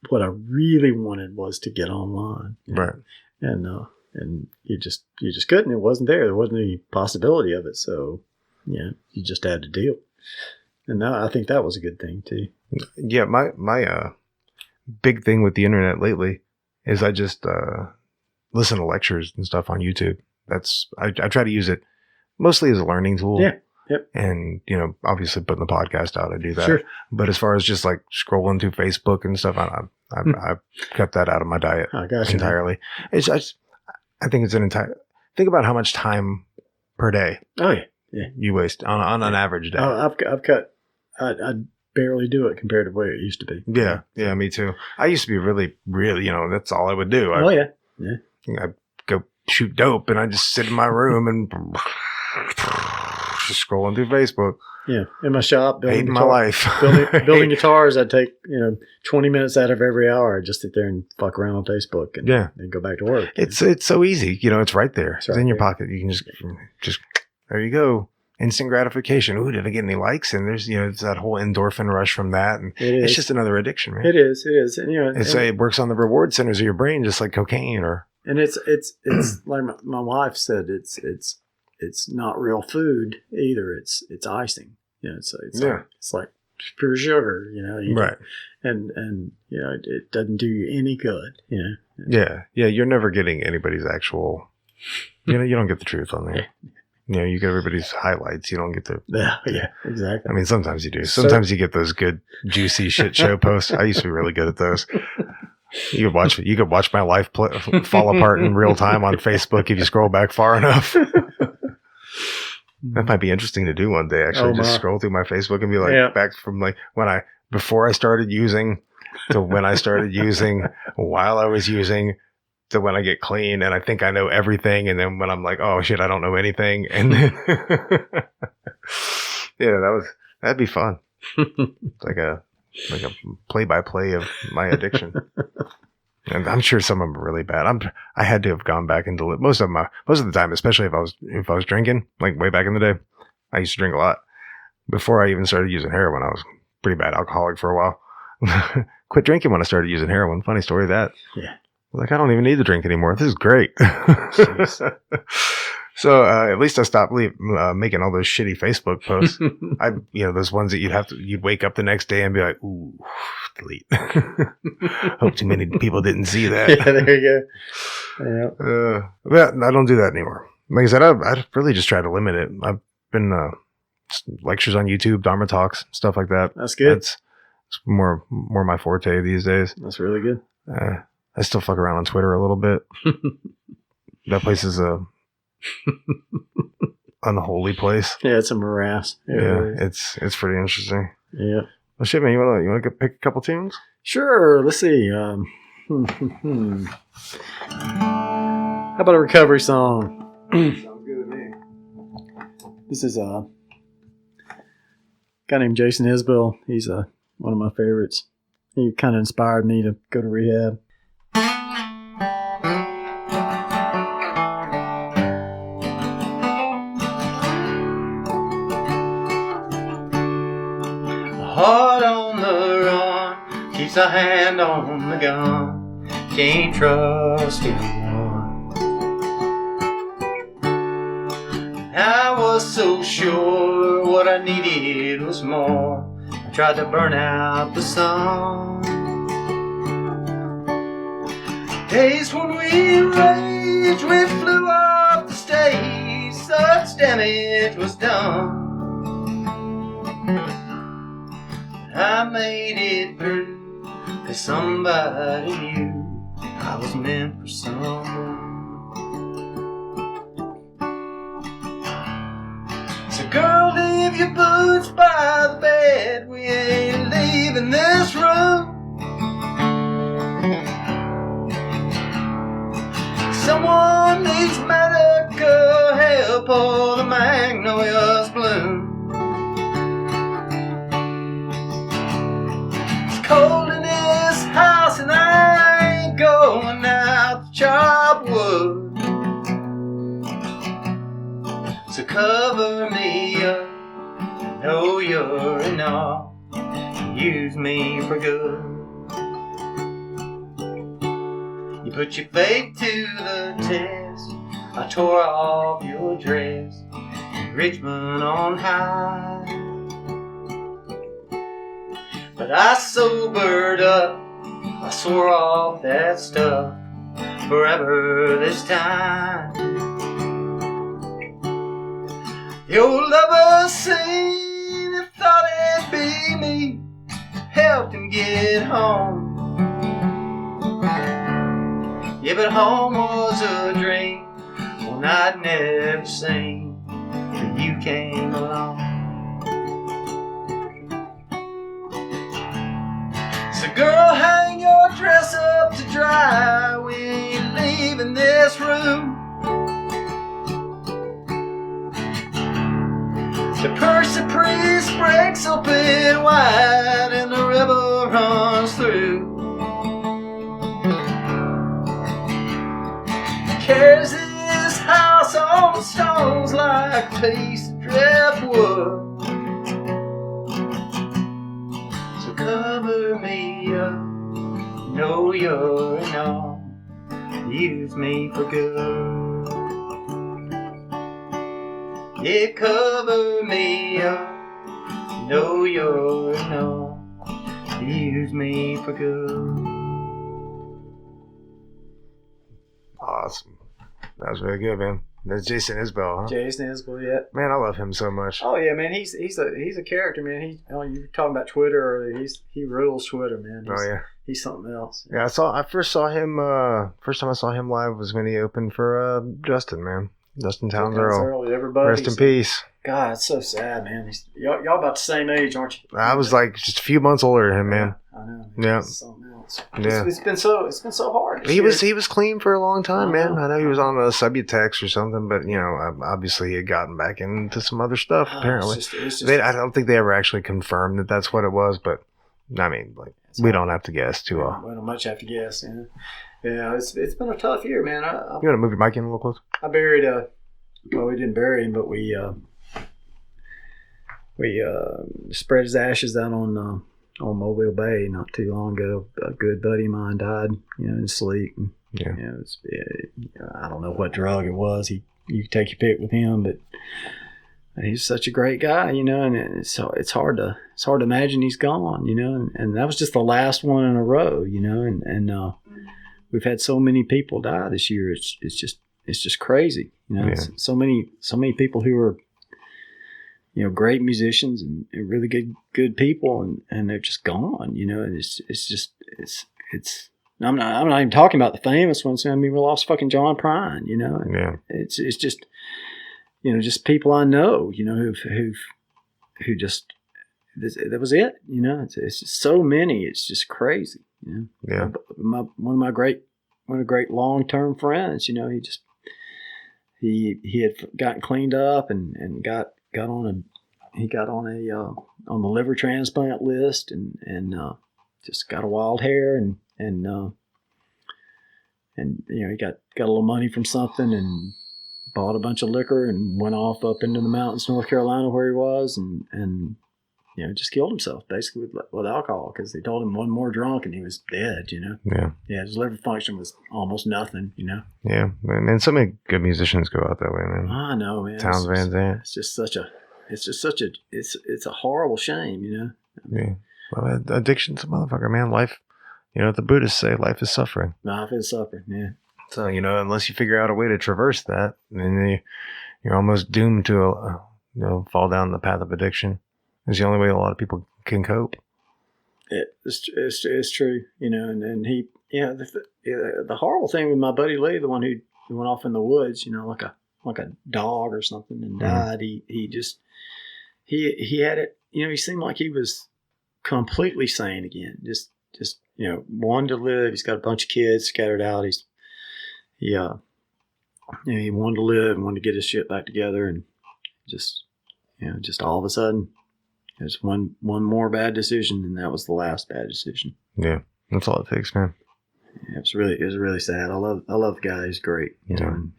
what I really wanted was to get online, Right. And you just couldn't. It wasn't there. There wasn't any possibility of it. So, you just had to deal. And I think that was a good thing too. Yeah, my big thing with the internet lately is I just listen to lectures and stuff on YouTube. I try to use it mostly as a learning tool. Yeah. Yep. And obviously putting the podcast out, I do that. Sure. But as far as just like scrolling through Facebook and stuff, I've kept that out of my diet I got you, entirely. I think it's think about how much time per day. Oh yeah. You waste on an average day. Oh, I've cut. I barely do it compared to where it used to be. Yeah, me too. I used to be really, really, that's all I would do. Oh yeah. I'd go shoot dope and I'd just sit in my room and just scrolling through Facebook. Yeah, in my shop, hating my life. building guitars. I'd take 20 minutes out of every hour. I'd just sit there and fuck around on Facebook and then go back to work. It's so easy. It's right there. It's right in your there. pocket. You can just there you go. Instant gratification. Ooh, did I get any likes? And there's it's that whole endorphin rush from that, and it's just another addiction, man. It is, and it works on the reward centers of your brain, just like cocaine, and it's like my wife said, it's not real food either. It's icing. It's like pure sugar. Right. And it doesn't do you any good. Yeah. You're never getting anybody's actual. You don't get the truth on there. You get everybody's highlights. You don't get the. Yeah, exactly. I mean, sometimes you do. Sometimes you get those good, juicy shit show posts. I used to be really good at those. You could watch my life fall apart in real time on Facebook if you scroll back far enough. That might be interesting to do one day. Actually, just scroll through my Facebook and be like, back from like before I started using to when I started using, while I was using, to when I get clean and I think I know everything, and then when I'm like, oh shit, I don't know anything, and then that'd be fun. like a play-by-play of my addiction. And I'm sure some of them are really bad. I had to have gone back and most of the time, especially if I was drinking, like way back in the day. I used to drink a lot before I even started using heroin. I was a pretty bad alcoholic for a while. Quit drinking when I started using heroin. Funny story of that. Yeah. Like, I don't even need to drink anymore. This is great. So at least I stopped making all those shitty Facebook posts. Those ones that you'd wake up the next day and be like, ooh, delete. Hope too many people didn't see that. Yeah, there you go. Yeah. But I don't do that anymore. Like I said, I really just try to limit it. I've been lectures on YouTube, Dharma talks, stuff like that. That's good. It's more my forte these days. That's really good. I still fuck around on Twitter a little bit. That place is a unholy place. Yeah, it's a morass. It's pretty interesting. Yeah. Well, shit, man, you want to pick a couple tunes? Sure. Let's see. How about a recovery song? Sounds good to me. This is a guy named Jason Isbell. He's one of my favorites. He kind of inspired me to go to rehab. Heart on the keeps a hand on the gun. Can't trust anyone. I was so sure what I needed was more. I tried to burn out the sun. Days when we raged, we flew off the stage. Such damage was done. I made it through, 'cause somebody knew I was meant for someone. So girl, leave your boots by the bed. We ain't leaving this room. Someone needs medical help or the magnolias bloom. It's cold in this house and I ain't going out to chop wood. So cover me up, know you're enough, use me for good. You put your faith to the test. I tore off your dress in Richmond on high. But I sobered up, I swore off that stuff forever this time. The old lover seen and thought it'd be me, helped him get home. Yeah, but home was a dream, one I'd never seen, till you came along. So girl, hang your dress up to dry, we ain't leaving this room. The Percy priest breaks open wide and the river runs through. Carries this house on the stones like a piece of driftwood. So cover me up, know you're enough, use me for good. Yeah, cover me up, know you're enough, use me for good. Awesome. That was really good, man. That's Jason Isbell, huh? Jason Isbell, yeah. Man, I love him so much. Oh yeah, man. He's a character, man. You were talking about Twitter earlier. He rules Twitter, man. He's something else. Yeah, I first saw him. First time I saw him live was when he opened for Justin, man. Justin Towns Earl. Everybody. Rest in peace. God, it's so sad, man. Y'all about the same age, aren't you? I was like just a few months older than him, man. I know. Yeah. Something else. Yeah. It's been so hard. He was clean for a long time, man. I know he was on a Subutex or something, but obviously he had gotten back into some other stuff. Apparently, it's just, I don't think they ever actually confirmed that that's what it was, but I mean, like we don't have to guess too often. We don't much have to guess. Yeah, it's been a tough year, man. You want to move your mic in a little closer? I buried well, we didn't bury him, but we spread his ashes out on Mobile Bay not too long ago. A good buddy of mine died, in his sleep. And, Yeah. I don't know what drug it was. You can take your pick with him, but he's such a great guy, and it's hard to imagine he's gone, and that was just the last one in a row, and we've had so many people die this year. It's just crazy, Yeah. So many people who are great musicians and really good people, and they're just gone. And it's. I'm not even talking about the famous ones. I mean, we lost fucking John Prine. And Yeah. It's just just people I know. Who just that was it. It's just so many. It's just crazy. Yeah. One of great long-term friends. He had gotten cleaned up and got on the liver transplant list and just got a wild hair and he got a little money from something and bought a bunch of liquor and went off up into the mountains, North Carolina, where he was and just killed himself basically with alcohol because they told him one more drunk and he was dead. Yeah. Yeah, his liver function was almost nothing. Yeah. Man, so many good musicians go out that way, man. I know, man. Towns Van Zandt. It's just such a it's a horrible shame. Yeah. Well, addiction's a motherfucker, man. Life, the Buddhists say life is suffering. Life is suffering. Yeah. So, unless you figure out a way to traverse that, then you're almost doomed to, fall down the path of addiction. It's the only way a lot of people can cope. It's true, and he, the horrible thing with my buddy Lee, the one who went off in the woods, like a dog or something and died. He had it, he seemed like he was completely sane again. Just wanted to live. He's got a bunch of kids scattered out. He wanted to live and wanted to get his shit back together, and just all of a sudden, there's one more bad decision, and that was the last bad decision. Yeah, that's all it takes, man. Yeah, it was really sad. I love the guy. He's great, and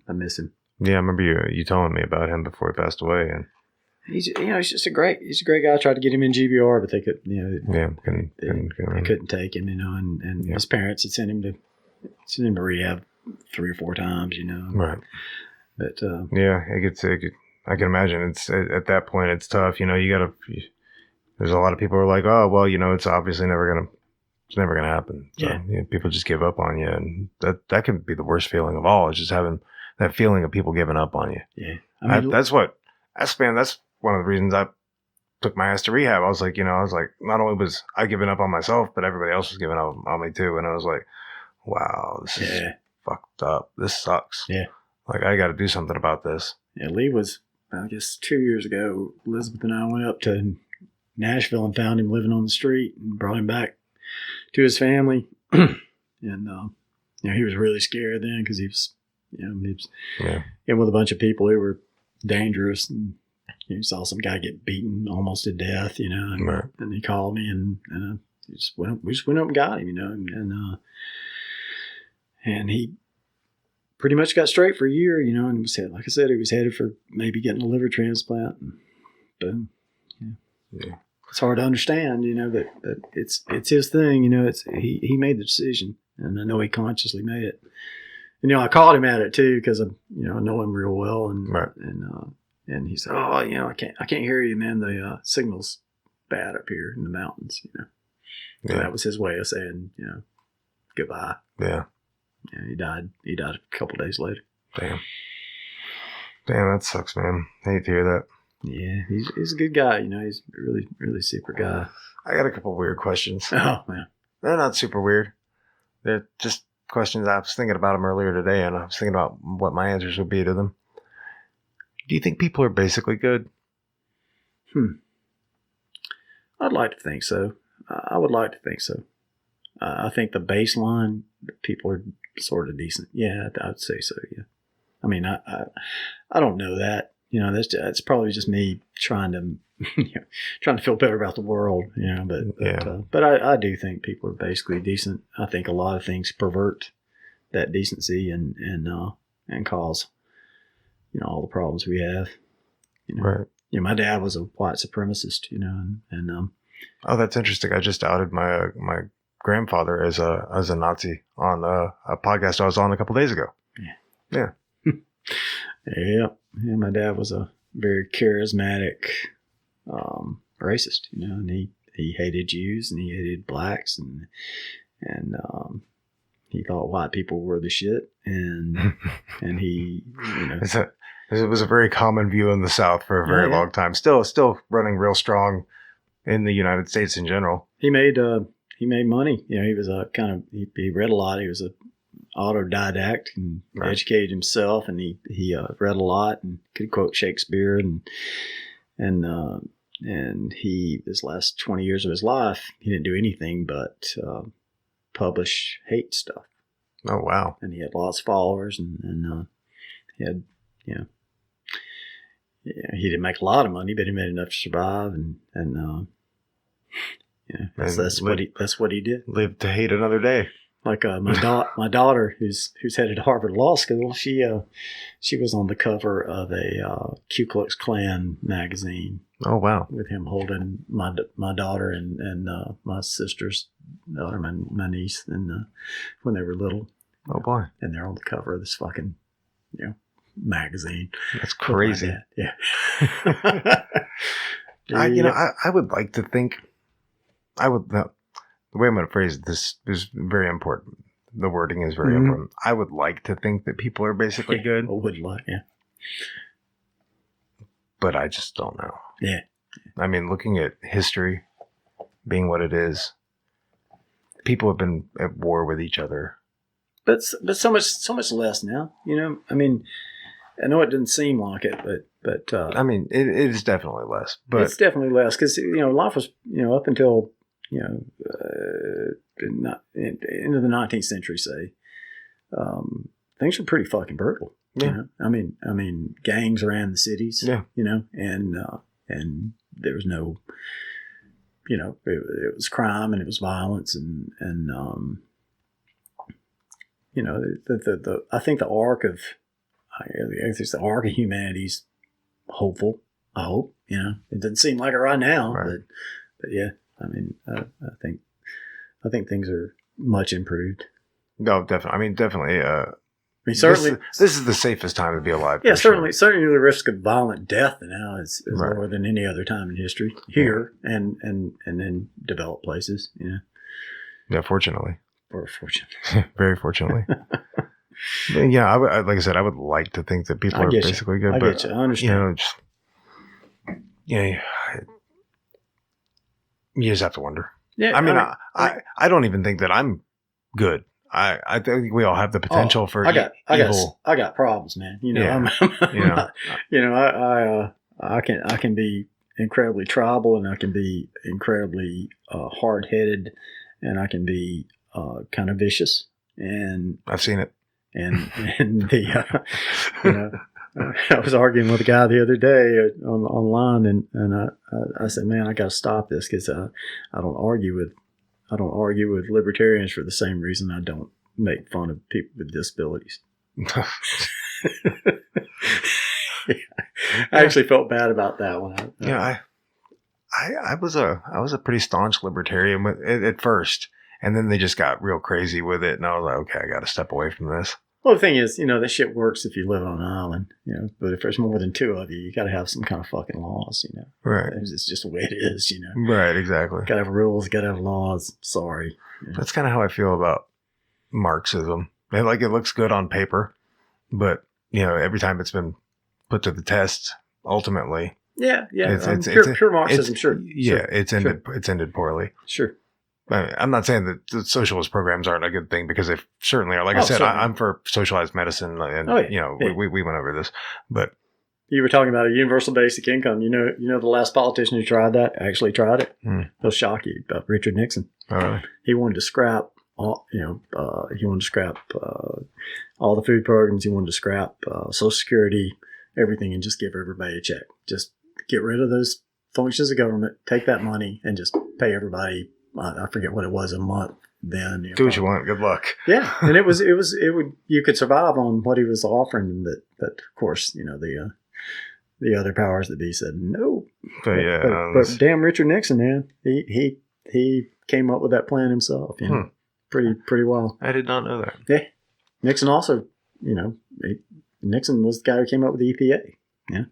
I miss him. Yeah, I remember you telling me about him before he passed away, and he's just a great guy. I tried to get him in GBR, but they couldn't. They couldn't take him, and his parents had sent him to rehab 3 or 4 times, Right. But I can imagine it's at that point it's tough. There's a lot of people who are like, oh well, it's obviously never gonna happen. So, people just give up on you, and that can be the worst feeling of all. Is just having that feeling of people giving up on you. Yeah, that's one of the reasons I took my ass to rehab. I was like, not only was I giving up on myself, but everybody else was giving up on me too. And I was like, wow, this is fucked up. This sucks. Yeah. Like, I got to do something about this. Yeah, Lee was, I guess, 2 years ago, Elizabeth and I went up to Nashville and found him living on the street and brought him back to his family. And, he was really scared then because he was in with a bunch of people who were dangerous. And he saw some guy get beaten almost to death, and he called me and we just went up and got him, and he pretty much got straight for a year, and he was like I said, he was headed for maybe getting a liver transplant, and boom. Yeah. It's hard to understand, that it's his thing, he made the decision, and I know he consciously made it. And, I called him at it too, because I know him real well, and he said, oh, I can't hear you, man. The signal's bad up here in the mountains, So that was his way of saying, goodbye. Yeah. Yeah, he died a couple days later. Damn, that sucks, man. Hate to hear that. Yeah, he's a good guy. He's a really, really super guy. I got a couple weird questions. Oh, man. They're not super weird. They're just questions. I was thinking about them earlier today, and I was thinking about what my answers would be to them. Do you think people are basically good? I'd like to think so. I would like to think so. I think the baseline, people are sort of decent. Yeah, I'd say so. Yeah. I mean, I don't know that. That's probably just me trying to feel better about the world. But I do think people are basically decent. I think a lot of things pervert that decency and cause all the problems we have. Right. My dad was a white supremacist. And oh, that's interesting. I just outed my grandfather as a Nazi on a podcast I was on a couple days ago. Yeah. Yeah. My dad was a very charismatic racist, and he hated Jews and he hated blacks and he thought white people were the shit and he it was a very common view in the South for a very long time. Still running real strong in the United States in general. He made money. He was he read a lot. He was a autodidact and educated himself, and he read a lot and could quote Shakespeare and he this last 20 years of his life he didn't do anything but publish hate stuff. Oh wow! And he had lots of followers, and he had he didn't make a lot of money, but he made enough to survive, that's what he did. Live to hate another day. Like my daughter, who's headed to Harvard Law School, she was on the cover of a Ku Klux Klan magazine. Oh, wow. with him holding my daughter and my sister's daughter, my niece, and when they were little. Oh, boy. And they're on the cover of this fucking, magazine. That's crazy. Yeah. I would like to think, the way I'm going to phrase this is very important. The wording is very important. I would like to think that people are basically good. I would like, yeah. But I just don't know. Yeah. I mean, looking at history being what it is, people have been at war with each other. But so much less now, I mean, I know it didn't seem like it, but I mean, it is definitely less. But it's definitely less because life was up until into the 19th century, say, things were pretty fucking brutal. Yeah. I mean, gangs ran the cities. Yeah. And there was no, it was crime and it was violence and I think the arc of humanity's hopeful. I hope, it doesn't seem like it right now, right. but yeah, I mean, I think things are much improved. No, definitely. I mean, definitely. I mean, certainly, this is the safest time to be alive. Yeah, certainly. Certainly, the risk of violent death now is right. lower than any other time in history here and in developed places. Yeah, fortunately. Or fortunately, very fortunately. Yeah, like I said, I would like to think that people are basically good, but I understand. You just have to wonder. Yeah, I mean, I don't even think that I'm good. I think we all have the potential for evil. I got problems, man. I can be incredibly tribal, and I can be incredibly hard headed, and I can be kind of vicious. And I've seen it. And I was arguing with a guy the other day online, and I said, man, I got to stop this because I don't argue with libertarians for the same reason I don't make fun of people with disabilities. I actually felt bad about that one. I was a pretty staunch libertarian at first, and then they just got real crazy with it, and I was like, okay, I got to step away from this. Well, the thing is, that shit works if you live on an island, but if there's more than two of you, you got to have some kind of fucking laws, Right. It's just the way it is, Right, exactly. Got to have rules, got to have laws. Sorry. That's kind of how I feel about Marxism. It looks good on paper, but, every time it's been put to the test, ultimately. Yeah. It's pure Marxism, sure. Yeah, it's ended poorly. Sure. I mean, I'm not saying that the socialist programs aren't a good thing because they certainly are. Like I said, I'm for socialized medicine, and we went over this. But you were talking about a universal basic income. The last politician who tried that actually tried it. They'll shock you about Richard Nixon. Oh, really? He wanted to scrap all. He wanted to scrap all the food programs. He wanted to scrap Social Security, everything, and just give everybody a check. Just get rid of those functions of government. Take that money and just pay everybody. I forget what it was a month then. Do what you want. Good luck. Yeah, and it would you could survive on what he was offering, but of course the other powers that be said no. But damn Richard Nixon, man, he came up with that plan himself. Pretty well. I did not know that. Yeah, Nixon also, Nixon was the guy who came up with the EPA. Yeah.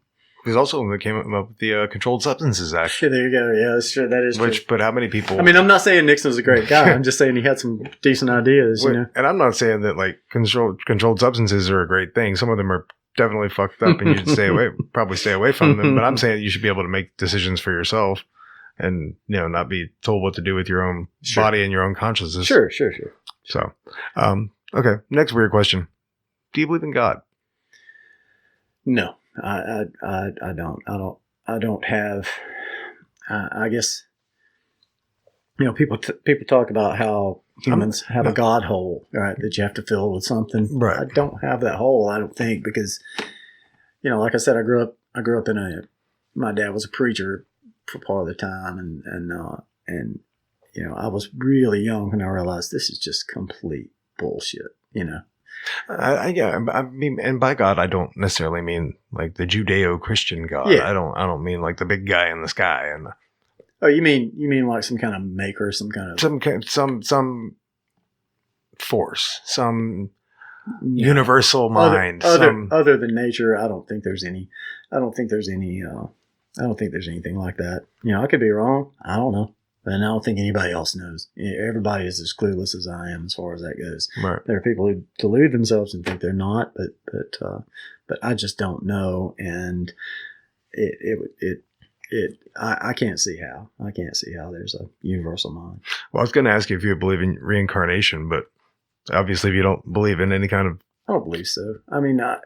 He's also the one that came up with the Controlled Substances Act. There you go. Yeah, that's true. That is true. But how many people? I mean, I'm not saying Nixon was a great guy. I'm just saying he had some decent ideas. And I'm not saying that controlled substances are a great thing. Some of them are definitely fucked up, and you'd probably stay away from them. But I'm saying you should be able to make decisions for yourself, and not be told what to do with your own body and your own consciousness. Sure. So, okay. Next weird question: do you believe in God? No. I don't have. I guess people talk about how humans have a God hole, right? That you have to fill with something. Right. I don't have that hole. I don't think because, like I said, I grew up in my dad was a preacher for part of the time, and I was really young when I realized this is just complete bullshit. Yeah, I mean, and by God, I don't necessarily mean like the Judeo-Christian God. Yeah. I don't mean like the big guy in the sky and Oh, you mean like some kind of maker, some kind of some force, some Yeah. universal mind. Other than nature, I don't think there's any. I don't think there's anything like that. I could be wrong. I don't know, and I don't think anybody else knows. Everybody is as clueless as I am as far as that goes. Right. There are people who delude themselves and think they're not, but I just don't know, and I can't see how. I can't see how there's a universal mind. Well, I was going to ask you if you believe in reincarnation, but obviously, if you don't believe in any kind of, I don't believe so. I mean, I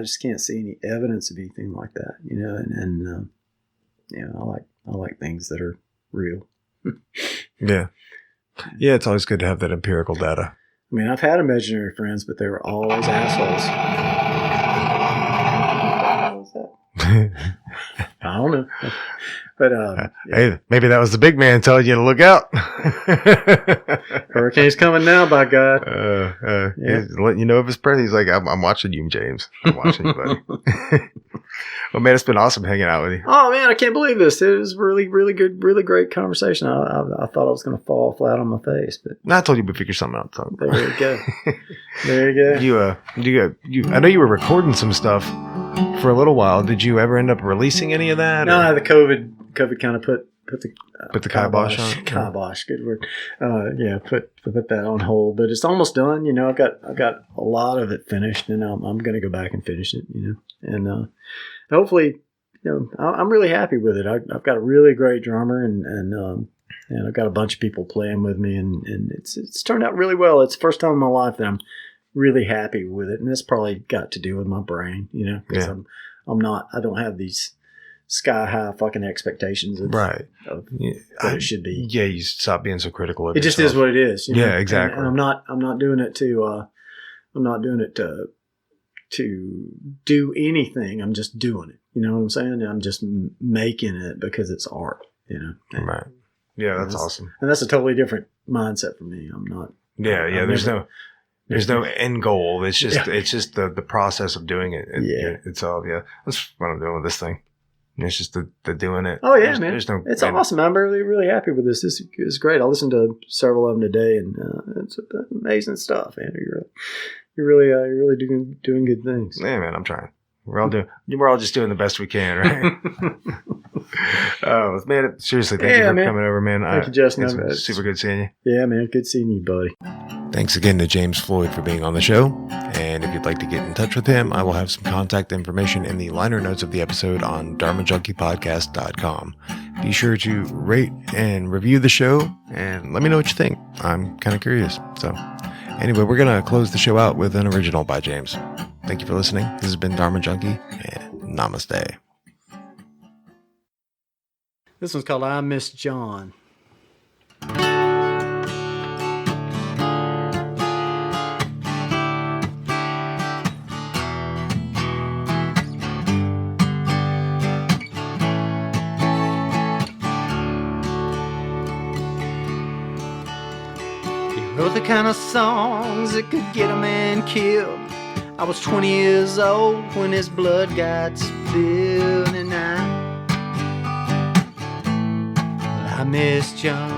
just can't see any evidence of anything like that. And I like things that are real. yeah, it's always good to have that empirical data. I mean, I've had imaginary friends, but they were always assholes. What was that? I don't know. But hey, maybe that was the big man telling you to look out. Hurricane's coming now, by God. He's letting you know of his presence. He's like, I'm watching you, James. I'm watching you, buddy. Well, man, it's been awesome hanging out with you. Oh man, I can't believe this. It was really, really good, really great conversation. I thought I was going to fall flat on my face, but No, I told you we'd figure something out. there you go. There you go. I know you were recording some stuff for a little while. Did you ever end up releasing any of that? No, the COVID kind of put the kibosh on it? Kibosh, good word. Put that on hold, but it's almost done. I've got a lot of it finished, and I'm going to go back and finish it. And hopefully, I'm really happy with it. I've got a really great drummer, and I've got a bunch of people playing with me, and it's turned out really well. It's the first time in my life that I'm really happy with it, and that's probably got to do with my brain, because I don't have these sky high fucking expectations of what it should be. Yeah, you stop being so critical of it. Just is what it is. Yeah, exactly. And I'm not doing it to do anything. I'm just doing it. You know what I'm saying? I'm just making it because it's art. Right. Yeah, that's awesome. And that's a totally different mindset for me. I'm not. Yeah. There's no end goal. It's just the process of doing it. It's all that's what I'm doing with this thing. It's just the doing it. Oh yeah, man! It's awesome. I'm really, really happy with this. This is great. I listened to several of them today, and it's amazing stuff, man. You're really doing good things. Yeah, man. I'm trying. We're all just doing the best we can, right? Man, seriously, thank you for coming over, man. Thank you, Justin. It's super good seeing you. Yeah, man. Good seeing you, buddy. Thanks again to James Floyd for being on the show. And if you'd like to get in touch with him, I will have some contact information in the liner notes of the episode on dharmajunkiePodcast.com. Be sure to rate and review the show and let me know what you think. I'm kind of curious. So anyway, we're going to close the show out with an original by James. Thank you for listening. This has been Dharma Junkie, and namaste. This one's called I Miss John. Wrote the kind of songs that could get a man killed. I was 20 years old when his blood got spilled, and I miss John.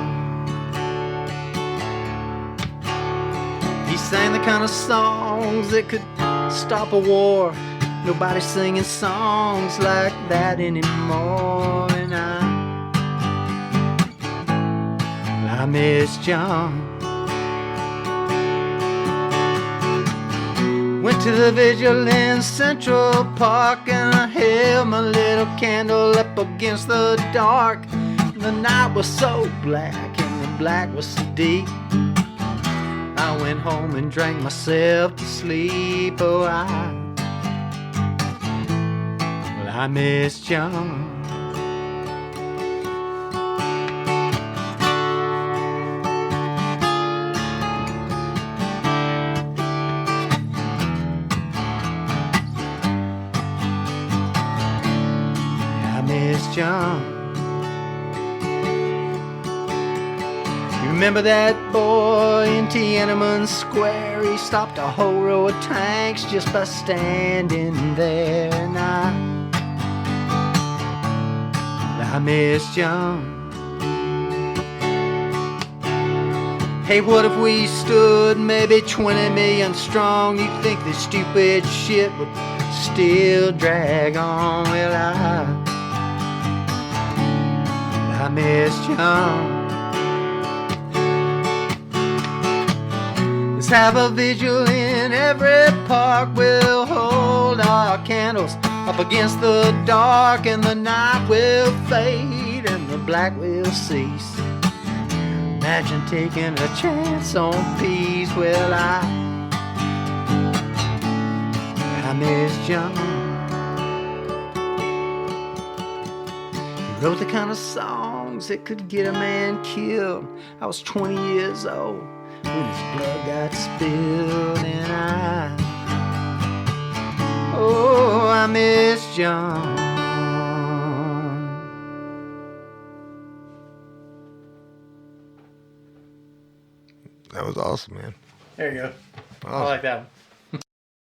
He sang the kind of songs that could stop a war. Nobody's singing songs like that anymore, and I miss John. Went to the vigil in Central Park, and I held my little candle up against the dark. The night was so black and the black was so deep. I went home and drank myself to sleep. Oh, I miss John. John. You Remember that boy in Tiananmen Square? He stopped a whole row of tanks just by standing there. And I miss John. Hey, what if we stood maybe 20 million strong? You think this stupid shit would still drag on? Well, I miss John. Let's have a vigil in every park. We'll hold our candles up against the dark, and the night will fade and the black will cease. Imagine taking a chance on peace. Well, I miss John. He wrote the kind of songs that could get a man killed. I was 20 years old when his blood got spilled, and I miss John. That was awesome, man. There you go. Awesome. I like that one.